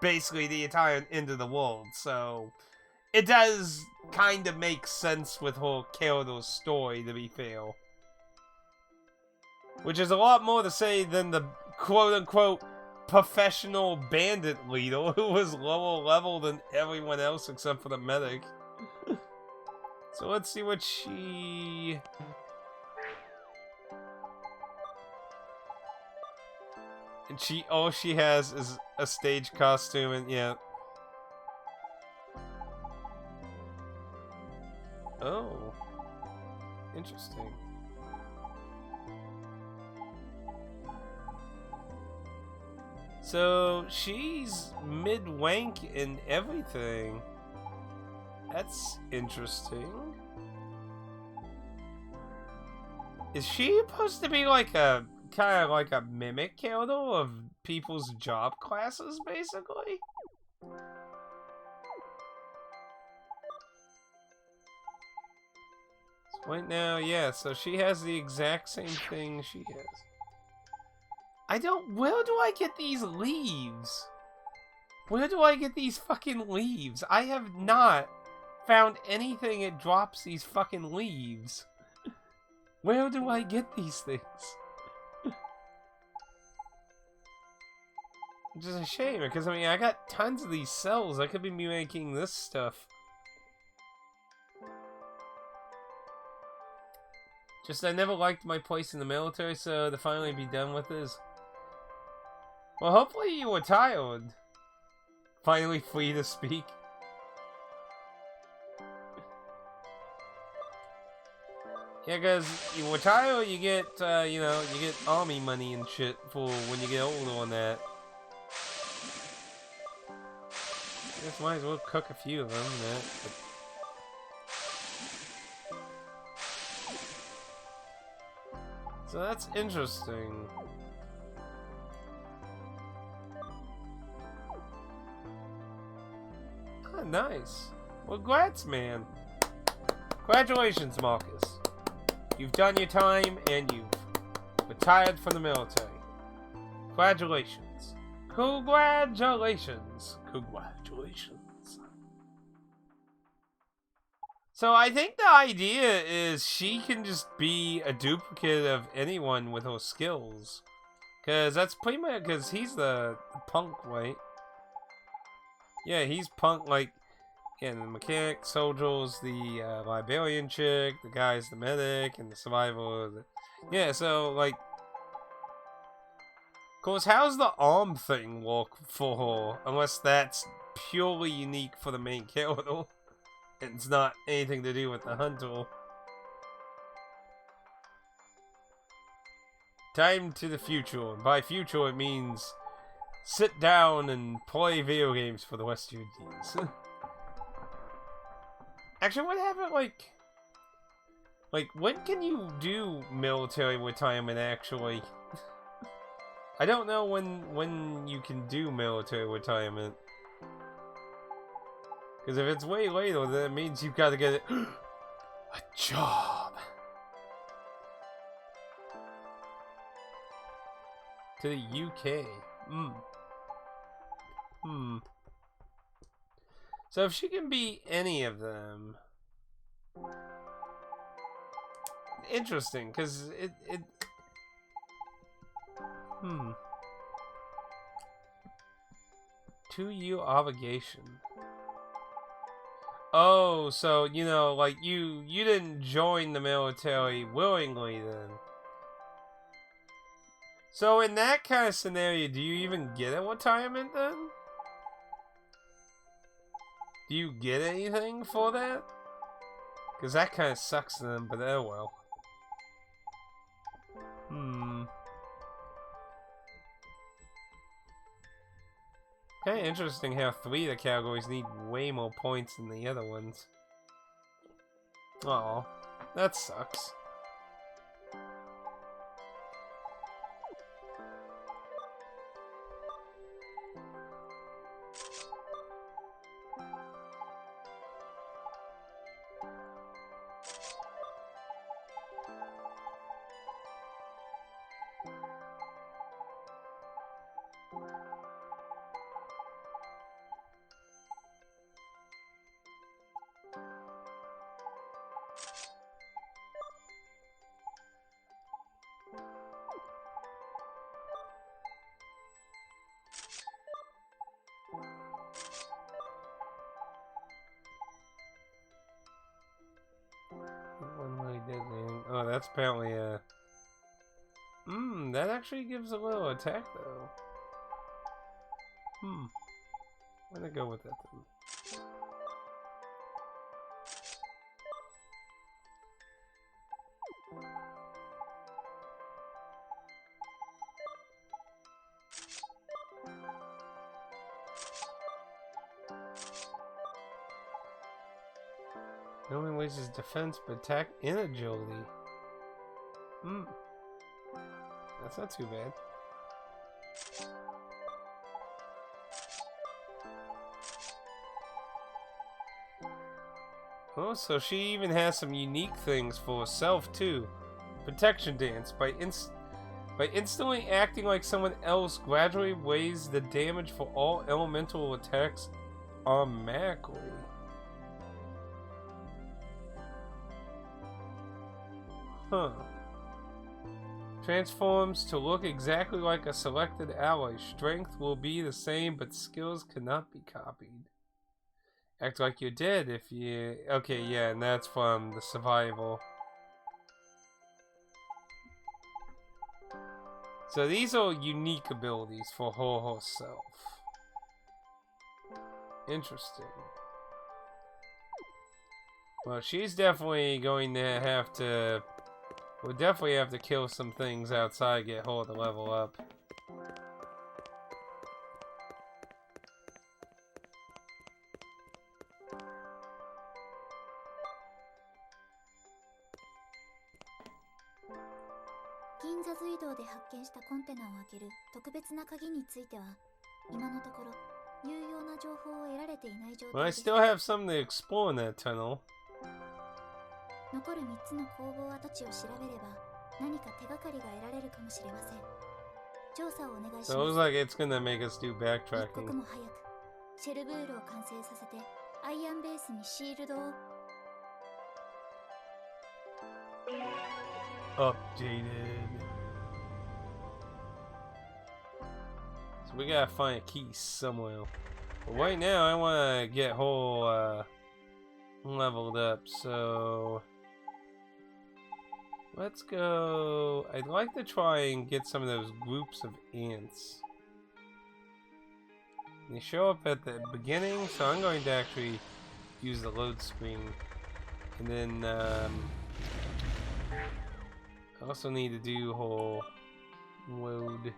basically the entire end of the world, so... It does kind of make sense with her character's story, to be fair. Which is a lot more to say than the quote-unquote professional bandit leader who was lower level than everyone else except for the medic. So let's see what she... And all she has is a stage costume, and yeah... Oh, interesting. So she's mid-wank in everything. That's interesting. Is she supposed to be like a kind of like a mimic character of people's job classes, basically? Right now, yeah, so she has the exact same thing she has. Where do I get these leaves? Where do I get these fucking leaves? I have not found anything that drops these fucking leaves. Where do I get these things? Which is a shame, because I mean, I got tons of these cells. I could be making this stuff. Just, I never liked my place in the military, so to finally be done with this. Well, hopefully you were tired. Finally free to speak. Yeah, because you retire, you get, you know, you get army money and shit for when you get older on that. I guess might as well cook a few of them. So that's interesting. Ah, nice. Well, congrats, man. Congratulations, Marcus. You've done your time and you've retired from the military. Congratulations. Congratulations. Congratulations. So I think the idea is she can just be a duplicate of anyone with her skills. Because that's pretty much, because he's the punk, right? Yeah, he's punk, like, yeah, the mechanic, soldiers, the librarian chick, the guy's the medic, and the survivor. Yeah, so, like, of course, how's the arm thing work for her? Unless that's purely unique for the main character. And it's not anything to do with the hunter. Time to the future. And by future, it means sit down and play video games for the rest of your days. Actually, what happened, like, when can you do military retirement, actually? I don't know when you can do military retirement. Because if it's way later, then it means you've got to get a job. To the UK. So if she can be any of them... Interesting, because it... 2-year obligation. Oh, so, you know, like, you didn't join the military willingly, then. So, in that kind of scenario, do you even get a retirement, then? Do you get anything for that? Because that kind of sucks then, but oh well. Kind of interesting how 3 of the categories need way more points than the other ones. Aw, that sucks. Oh, that's apparently a... that actually gives a little attack, though. I'm gonna go with that, then. Not only raises defense, but attack and agility. That's not too bad. Oh, so she even has some unique things for herself, too. Protection Dance. By instantly acting like someone else, gradually weighs the damage for all elemental attacks automatically. Huh. Transforms to look exactly like a selected ally. Strength will be the same, but skills cannot be copied. Act like you're dead if you... Okay, yeah, and that's from the survival. So these are unique abilities for her herself. Interesting. Well, she's definitely going to have to... We'll definitely have to kill some things outside, get her to level up. Well, I still have something to explore in that tunnel. 残る3つの工房跡地を調べれば何か手がかりが得られるかもしれません。調査をお願いします。 So it looks like it's gonna make us do 一刻 backtracking. も早くシェルブールを完成させてアイアンベースにシールドを Updated. So we gotta find a key somewhere. But right now I wanna get whole leveled up, so let's go. I'd like to try and get some of those groups of ants. They show up at the beginning, so I'm going to actually use the load screen. And then I also need to do whole load.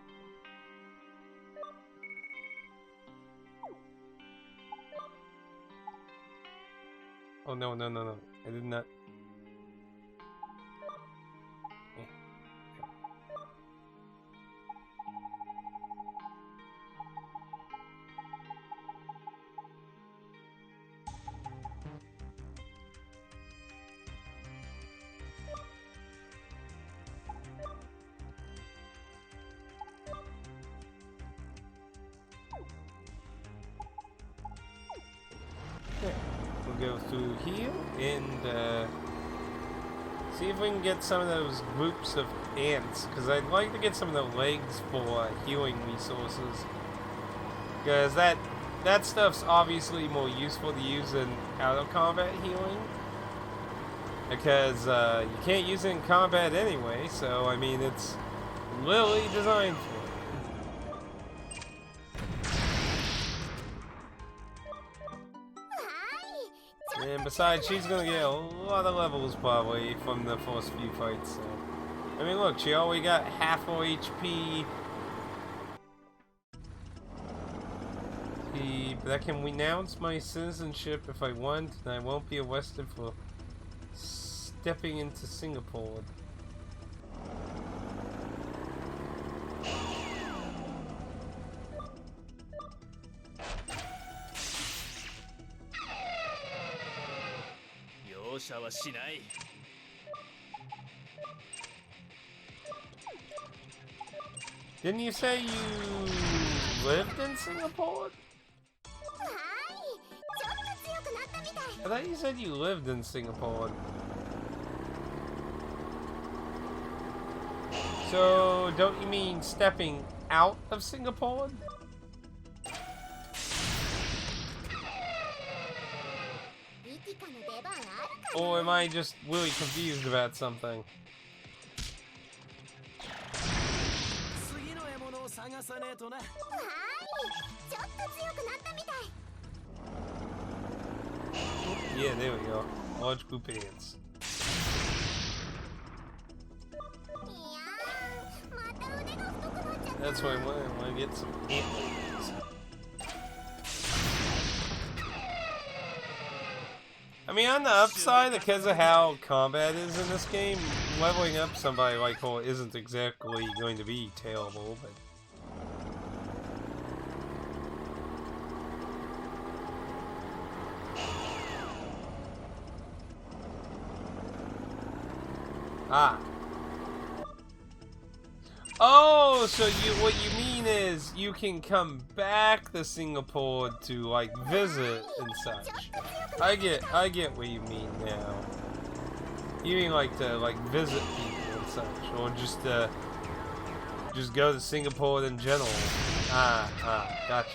Oh no, no, no, no. I did not. Go through here and see if we can get some of those groups of ants, because I'd like to get some of the legs for healing resources, because that stuff's obviously more useful to use in out of combat healing, because you can't use it in combat anyway, so I mean it's literally designed for it. And besides, she's gonna get a lot of levels probably from the first few fights. So. I mean, look, she already got half her HP. But I can renounce my citizenship if I want, and I won't be arrested for stepping into Singapore. Didn't you say you lived in Singapore? I thought you said you lived in Singapore. So, don't you mean stepping out of Singapore? Or am I just really confused about something? Yeah, there we go. Large group of ants. That's what I want. I want to get some ant legs. I mean, on the upside, because of how combat is in this game, leveling up somebody like her isn't exactly going to be terrible, but... Ah. Oh, so what you mean is you can come back to Singapore to like visit and such. I get what you mean now. You mean like to like visit people and such, or just to just go to Singapore in general. Gotcha.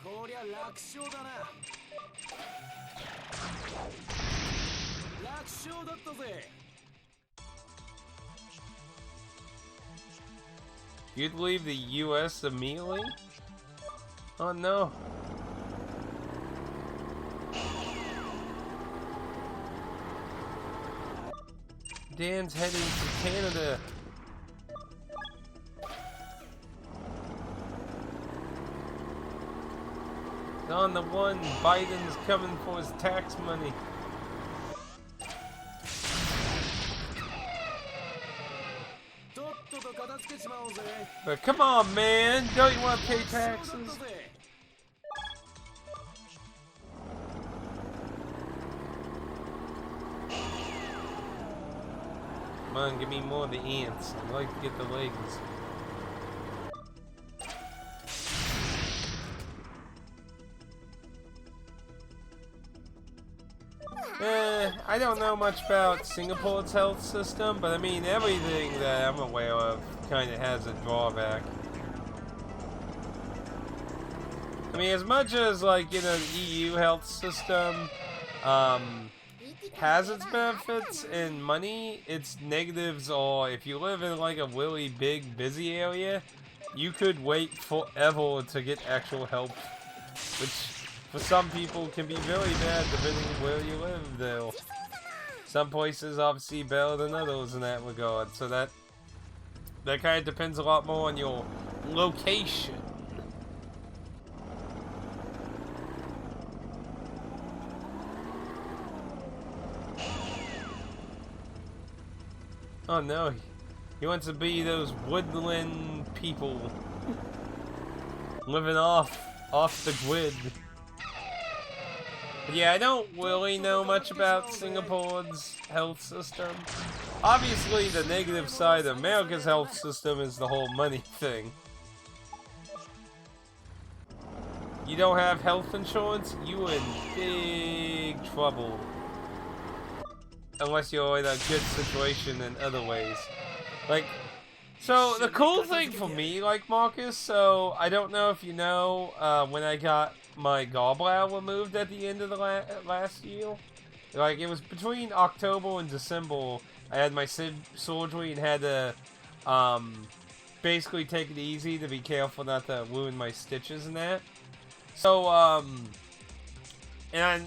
こりゃ楽勝だな。楽勝だったぜ。 You'd leave the U.S. immediately? Oh no. Dan's heading to Canada. On the one, Biden's coming for his tax money. But come on, man, don't you want to pay taxes? Come on, give me more of the ants. I'd like to get the legs. I don't know much about Singapore's health system, but I mean, everything that I'm aware of kind of has a drawback. I mean, as much as, like, you know, the EU health system has its benefits and money, its negatives are, if you live in, like, a really big, busy area, you could wait forever to get actual help, which for some people can be very bad depending on where you live, though. Some places obviously better than others in that regard, so that kind of depends a lot more on your location. Oh no, he wants to be those woodland people living off the grid. But yeah, I don't really know much about Singapore's health system. Obviously, the negative side of America's health system is the whole money thing. You don't have health insurance, you in big trouble. Unless you're in a good situation in other ways. Like, so the cool thing for me, like Marcus, so I don't know if you know, when I got my gallbladder removed at the end of the last year. Like, it was between October and December. I had my surgery and had to basically take it easy to be careful not to ruin my stitches and that. So, and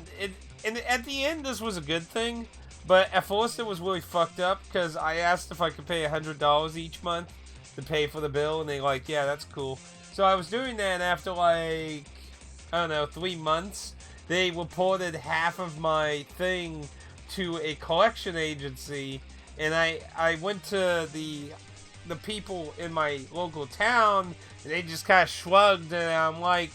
at the end, this was a good thing. But at first it was really fucked up because I asked if I could pay $100 each month to pay for the bill, and they like, yeah, that's cool. So I was doing that, and after like, I don't know, 3 months, they reported half of my thing to a collection agency, and I went to the people in my local town, and they just kind of shrugged, and I'm like,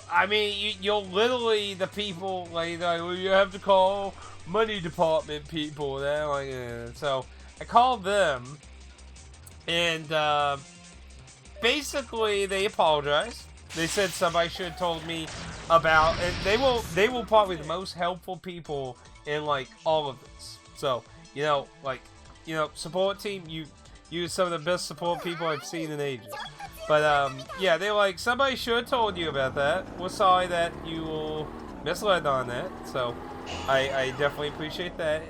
I mean, you're literally the people, like well, you have to call money department people. They're like, so I called them, and basically they apologized. They said somebody should have told me about, and they will probably the most helpful people in like all of this. So you know, like, you know, support team, you're some of the best support people I've seen in ages. But yeah, they're like, somebody should have told you about that. We're sorry that you were misled on that. So I definitely appreciate that.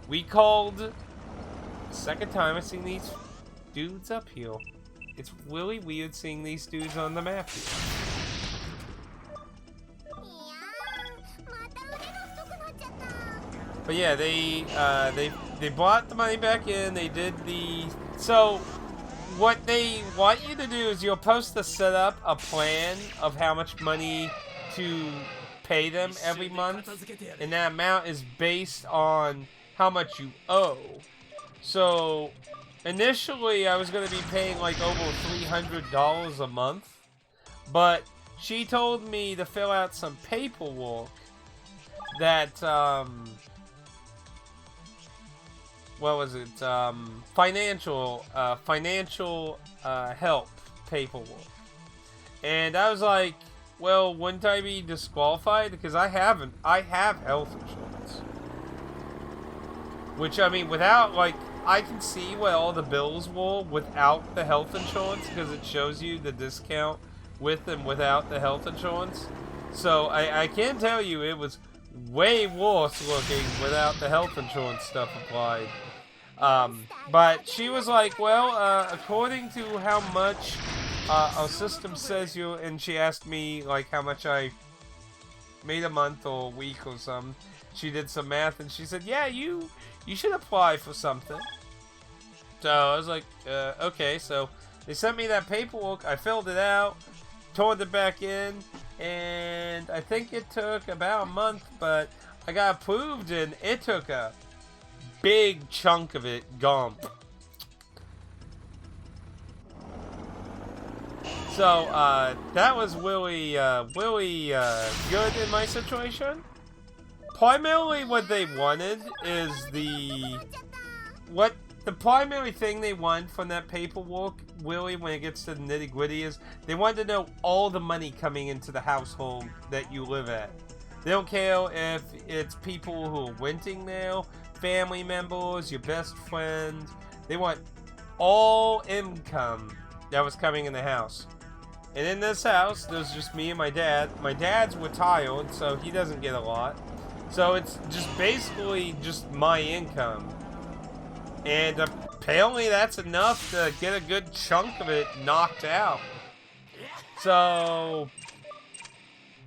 We called second time I've seen these dudes up here. It's really weird seeing these dudes on the map here. But yeah, they brought the money back in. They did so what they want you to do is you're supposed to set up a plan of how much money to pay them every month, and that amount is based on how much you owe. So initially I was going to be paying like over $300 a month, but she told me to fill out some paperwork that what was it? Financial help paperwork. And I was like, well, wouldn't I be disqualified? Because I have health insurance. Which, I mean, without, like, I can see where all the bills were without the health insurance because it shows you the discount with and without the health insurance. So I can tell you it was way worse looking without the health insurance stuff applied. But she was like, well, according to how much our system says you, and she asked me like how much I made a month or a week or something. She did some math and she said, yeah, you should apply for something. So I was like, okay. So they sent me that paperwork. I filled it out, turned it back in, and I think it took about a month, but I got approved and it took a big chunk of it gone. So that was really good in my situation. Primarily what they wanted is the primary thing they want from that paperwork, really, when it gets to the nitty-gritty, is they want to know all the money coming into the household that you live at. They don't care if it's people who are renting there, family members, your best friend. They want all income that was coming in the house. And in this house, there's just me and my dad. My dad's retired, so he doesn't get a lot. So it's just basically just my income. And apparently that's enough to get a good chunk of it knocked out. So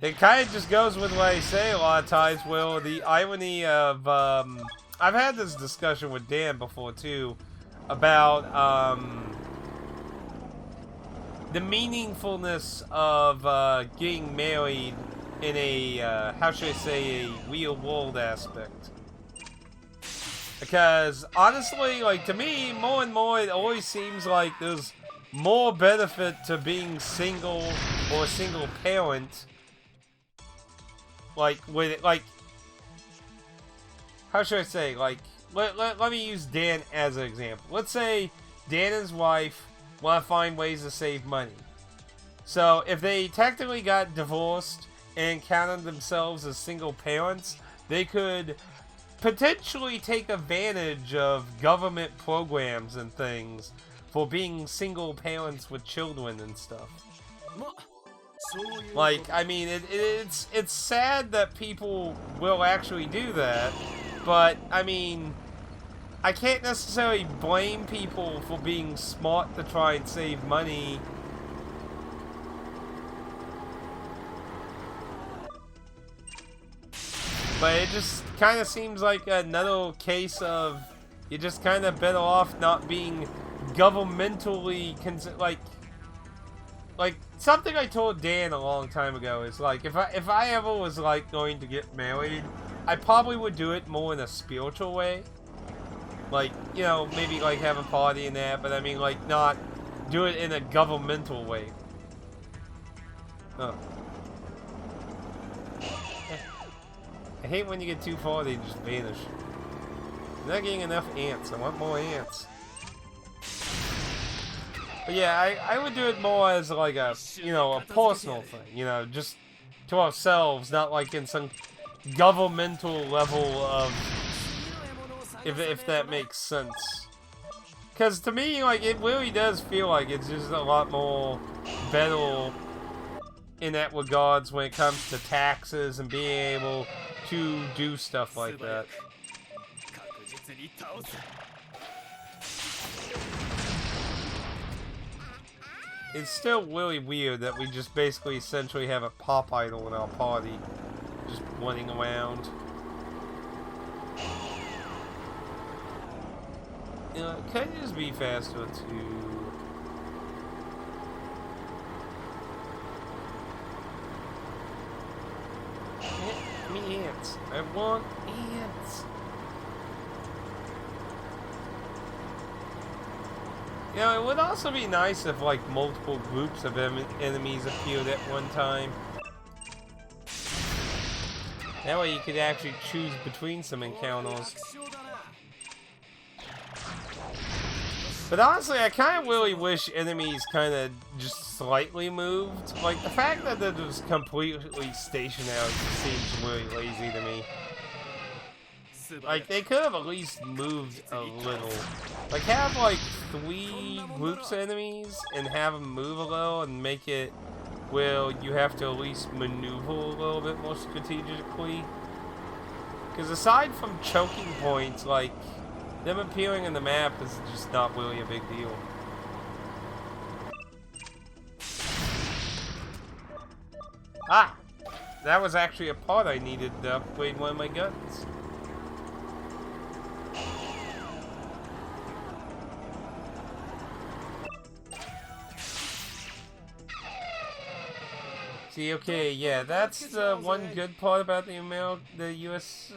it kind of just goes with what I say a lot of times, Will. The irony of, I've had this discussion with Dan before too, about the meaningfulness of getting married in a, how should I say, a real world aspect. Because, honestly, like, to me, more and more, it always seems like there's more benefit to being single or a single parent. Like, with it, like, how should I say, like, let me use Dan as an example. Let's say Dan and his wife want to find ways to save money. So, if they technically got divorced and counted themselves as single parents, they could potentially take advantage of government programs and things for being single parents with children and stuff. Like, I mean, it's sad that people will actually do that, but, I mean, I can't necessarily blame people for being smart to try and save money. But it just kind of seems like another case of you're just kind of better off not being governmentally like something I told Dan a long time ago is like if I ever was like going to get married, I probably would do it more in a spiritual way. Like, you know, maybe like have a party and that, but I mean like not do it in a governmental way. Oh. I hate when you get too far, they just vanish. I'm not getting enough ants. I want more ants. But yeah, I would do it more as like a, you know, a personal thing. You know, just to ourselves, not like in some governmental level of, if that makes sense. Because to me, like, it really does feel like it's just a lot more better in that regards when it comes to taxes and being able to do stuff like that. It's still really weird that we just basically essentially have a pop idol in our party, just running around. You know, can you just be faster too? Give me ants. I want ants. You know, it would also be nice if, like, multiple groups of enemies appeared at one time. That way you could actually choose between some encounters. But honestly, I kind of really wish enemies kind of just slightly moved. Like, the fact that they're just completely stationary seems really lazy to me. Like, they could have at least moved a little. Like, have, like, 3 groups of enemies and have them move a little and make it where you have to at least maneuver a little bit more strategically. Because aside from choking points, like, them appearing in the map is just not really a big deal. Ah! That was actually a part I needed to upgrade one of my guns. See, okay, yeah, that's the one good part about the US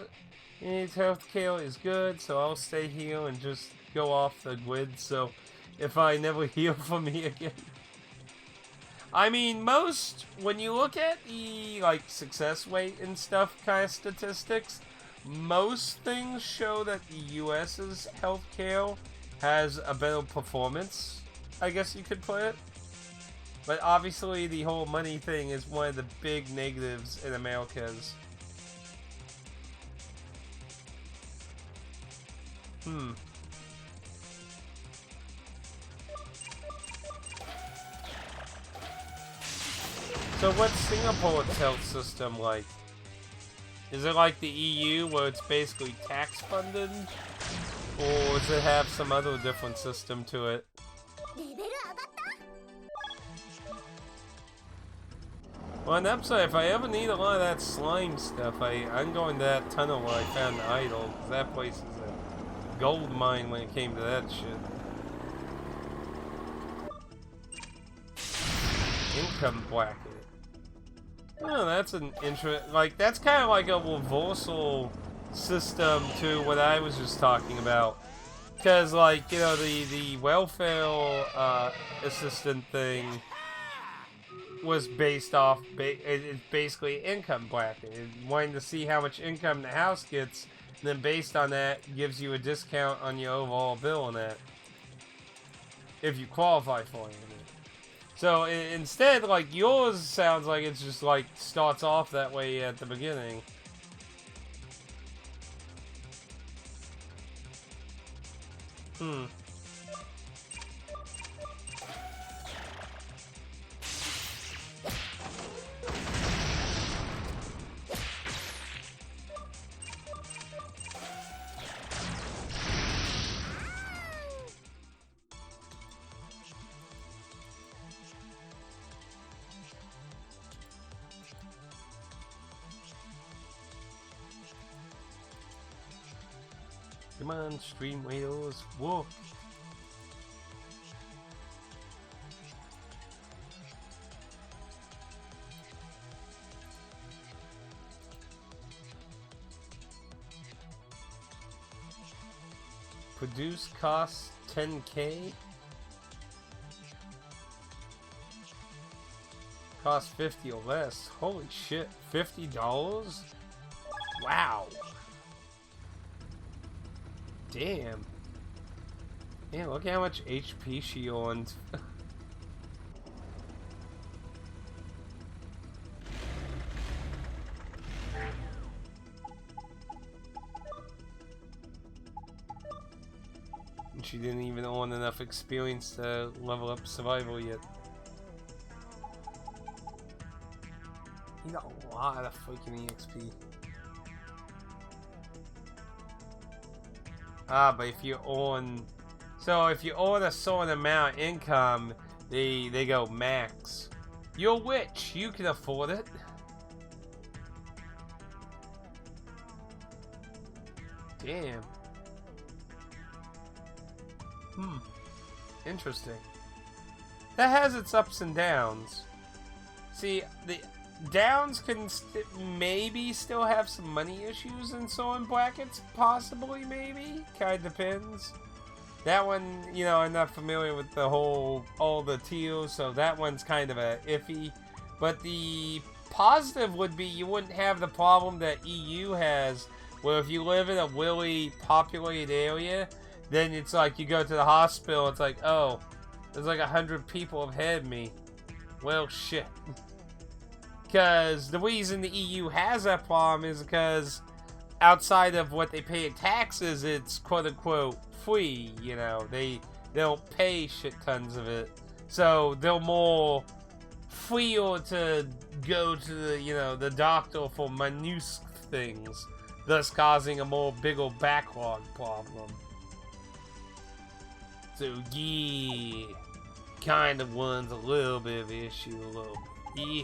healthcare is good, so I'll stay here and just go off the grid, so if I never hear from me again. I mean, when you look at the, like, success rate and stuff kind of statistics, most things show that the US's healthcare has a better performance, I guess you could put it. But obviously the whole money thing is one of the big negatives in America's. So what's Singapore's health system like? Is it like the EU where it's basically tax funded? Or does it have some other different system to it? Well, on the upside, if I ever need a lot of that slime stuff, I'm going to that tunnel where I found the idol, because that place is a gold mine when it came to that shit. Income bracket. Oh, that's an like, that's kind of like a reversal system to what I was just talking about. Because, like, you know, the welfare assistant thing was based off, it's basically income bracket. It wanting to see how much income the house gets, and then based on that, gives you a discount on your overall bill on that. If you qualify for it. So instead, like, yours sounds like it's just like starts off that way at the beginning. Come on, stream wheels, walk. Produce costs 10K. Cost 50 or less. Holy shit, $50? Wow. Damn. Man, look how much HP she owns. And she didn't even own enough experience to level up survival yet. You got a lot of freaking EXP. Ah, but if you own... So, if you own a certain amount of income, they go max. You're rich. You can afford it. Damn. Interesting. That has its ups and downs. See, the downs can maybe still have some money issues in certain brackets, possibly, maybe. Kind of depends. That one, you know, I'm not familiar with the whole, all the tiers, so that one's kind of a iffy. But the positive would be you wouldn't have the problem that EU has, where if you live in a really populated area, then it's like you go to the hospital, it's like, oh, there's like 100 people ahead of me. Well, shit. Because the reason the EU has that problem is because outside of what they pay in taxes, it's quote unquote free. You know, they don't pay shit tons of it, so they're more freer to go to the, you know, the doctor for minute things, thus causing a more bigger backlog problem. So yeah, kind of one's a little bit of an issue, a little. Yeah.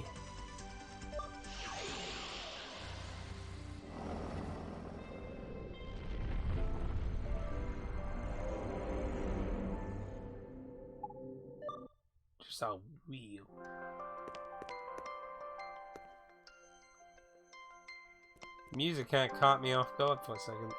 Just how weird. Music kind of caught me off guard for a second.